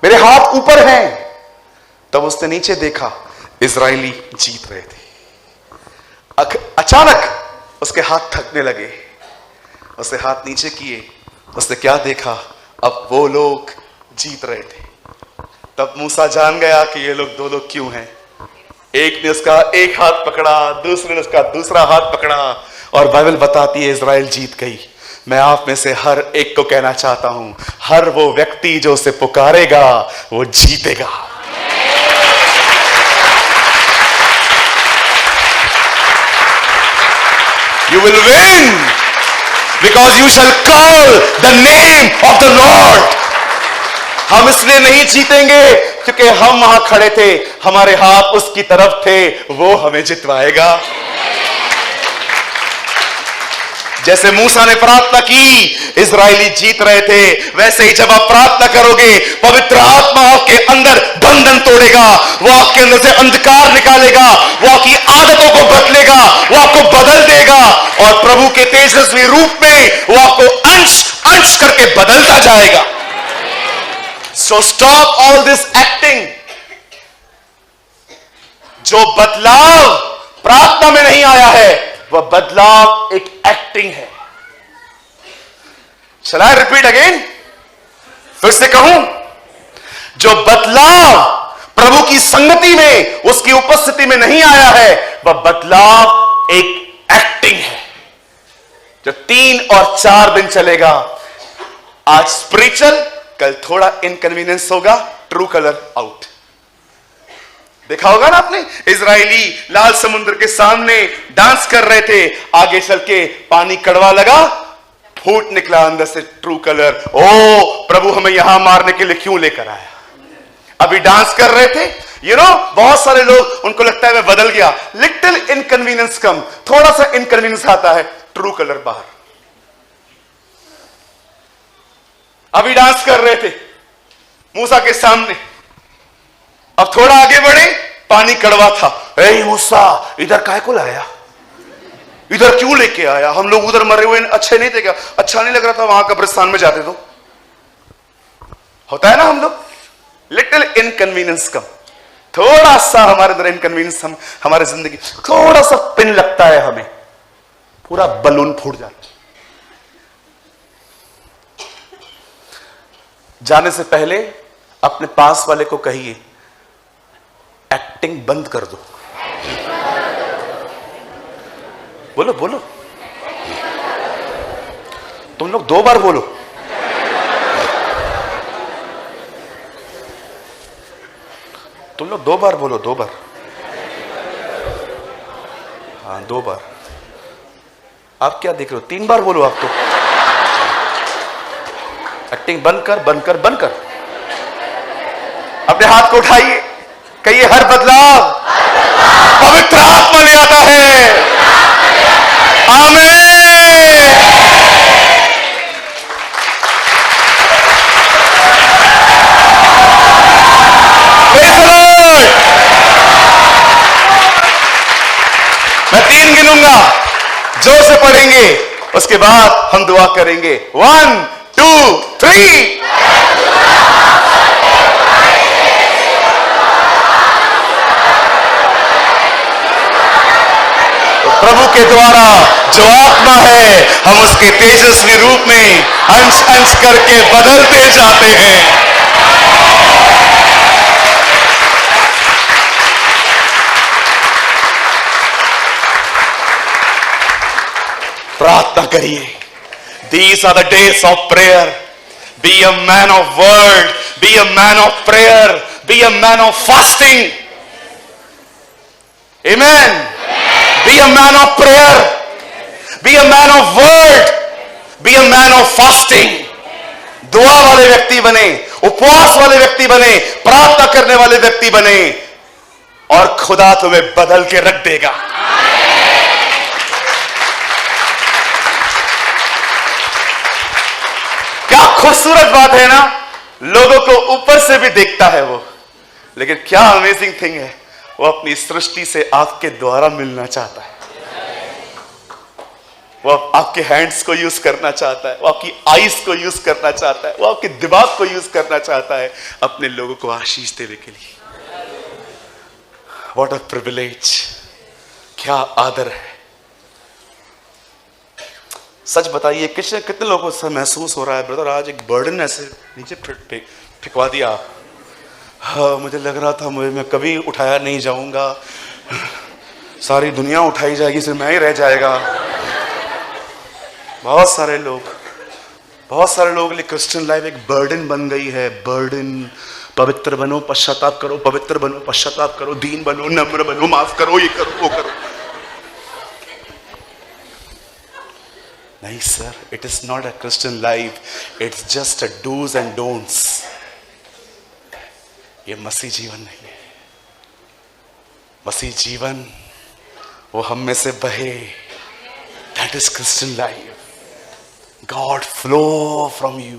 मेरे हाथ ऊपर हैं, तब उसने नीचे देखा, इजराइली जीत रहे थे। अचानक उसके हाथ थकने लगे, उसने हाथ नीचे किए, उसने क्या देखा? अब वो लोग जीत रहे थे। तब मूसा जान गया कि ये लोग 2 लोग क्यों हैं। एक ने उसका एक हाथ पकड़ा, दूसरे ने उसका दूसरा हाथ पकड़ा और बाइबल बताती है इजराइल जीत गई। मैं आप में से हर एक को कहना चाहता हूं, हर वो व्यक्ति जो उसे पुकारेगा वो जीतेगा। You will win because you shall call the name of the Lord. हम इसलिए नहीं जीतेंगे क्योंकि हम वहां खड़े थे, हमारे हाथ उसकी तरफ थे, वो हमें जितवाएगा। जैसे मूसा ने प्रार्थना की, इजरायली जीत रहे थे, वैसे ही जब आप प्रार्थना करोगे पवित्र आत्मा आपके अंदर बंधन तोड़ेगा, वो आपके अंदर से अंधकार निकालेगा, वो आपकी आदतों को बदलेगा, वो आपको बदल देगा और प्रभु के तेजस्वी रूप में वो आपको अंश अंश करके बदलता जाएगा। So stop all this acting. जो बदलाव प्रार्थना में नहीं आया है, वह बदलाव एक एक्टिंग है। Shall I repeat again? फिर से कहूं, जो बदलाव प्रभु की संगति में, उसकी उपस्थिति में नहीं आया है, वह बदलाव एक एक्टिंग है जो 3 और 4 दिन चलेगा। आज स्पिरिचुअल, कल थोड़ा इनकन्वीनियंस होगा, ट्रू कलर आउट। देखा होगा ना आपने, इजरायली लाल समुद्र के सामने डांस कर रहे थे, आगे चल के पानी कड़वा लगा, फूट निकला अंदर से ट्रू कलर। ओ प्रभु हमें यहां मारने के लिए क्यों लेकर आया। अभी डांस कर रहे थे, बहुत सारे लोग, उनको लगता है मैं बदल गया। लिटिल इनकन्वीनियंस कम, थोड़ा सा इनकन्वीनियंस आता है, ट्रू कलर बाहर। अभी डांस कर रहे थे मूसा के सामने, अब थोड़ा आगे बढ़े, पानी कड़वा था। ए मूसा इधर काहे को लाया, इधर क्यों लेके आया, हम लोग उधर मरे हुए अच्छे नहीं थे क्या, अच्छा नहीं लग रहा था वहां कब्रिस्तान में जाते तो। होता है ना हम लोग, लिटिल इनकन्वीनियंस कम, थोड़ा सा हमारे अंदर इनकन्वीनियंस, हमारे जिंदगी थोड़ा सा पिन लगता है, हमें पूरा बलून फूट जाता है। जाने से पहले अपने पास वाले को कहिए एक्टिंग बंद कर दो। बोलो बोलो, तुम लोग 2 बार बोलो। तुम लोग 2 बार बोलो, 2 बार। हाँ 2 बार। आप क्या देख रहे हो, 3 बार बोलो आप तो। एक्टिंग बंद कर, बंद कर, बंद कर। अपने हाथ को उठाइए, कहिए हर बदलाव पवित्र आत्मा ले आता है। आमीन। मैं 3 गिनूंगा, जोर से पढ़ेंगे, उसके बाद हम दुआ करेंगे। 1 2 3। प्रभु के द्वारा जो आत्मा है, हम उसके तेजस्वी रूप में अंश अंश करके बदलते जाते हैं। प्रार्थना करिए। These are the days of prayer. Be a man of word. Be a man of prayer. Be a man of fasting. Amen. Be a man of prayer. Be a man of word. Be a man of fasting. दुआ वाले व्यक्ति बने, उपवास वाले व्यक्ति बने, प्रार्थना करने वाले व्यक्ति बने, और खुदा तुम्हें बदल के रख देगा। क्या खूबसूरत बात है ना, लोगों को ऊपर से भी देखता है वो, लेकिन क्या अमेजिंग थिंग है, वो अपनी सृष्टि से आपके द्वारा मिलना चाहता है। वो आपके हैंड्स को यूज करना चाहता है, वो आपकी आईज को यूज करना चाहता है, वो आपके दिमाग को यूज करना चाहता है अपने लोगों को आशीष देने के लिए। व्हाट अ प्रिविलेज, क्या आदर है। सच बताइए कितने लोगों को महसूस हो रहा है, ब्रदर आज एक बर्डन ऐसे नीचे फेंकवा दिया। हाँ मुझे लग रहा था मैं कभी उठाया नहीं जाऊंगा, सारी दुनिया उठाई जाएगी, सिर्फ मैं ही रह जाएगा। बहुत सारे लोगों के लिए क्रिश्चियन लाइफ एक बर्डन बन गई है। बर्डन, पवित्र बनो, पश्चाताप करो, पवित्र बनो, पश्चाताप करो, दीन बनो, नम्र बनो, माफ करो, ये करो, वो करो। नहीं sir, it is not a Christian life, it's just a dos and don'ts. ये मसीह जीवन नहीं है। मसीह जीवन वो हम में से बहे, that is Christian life. God flow from you.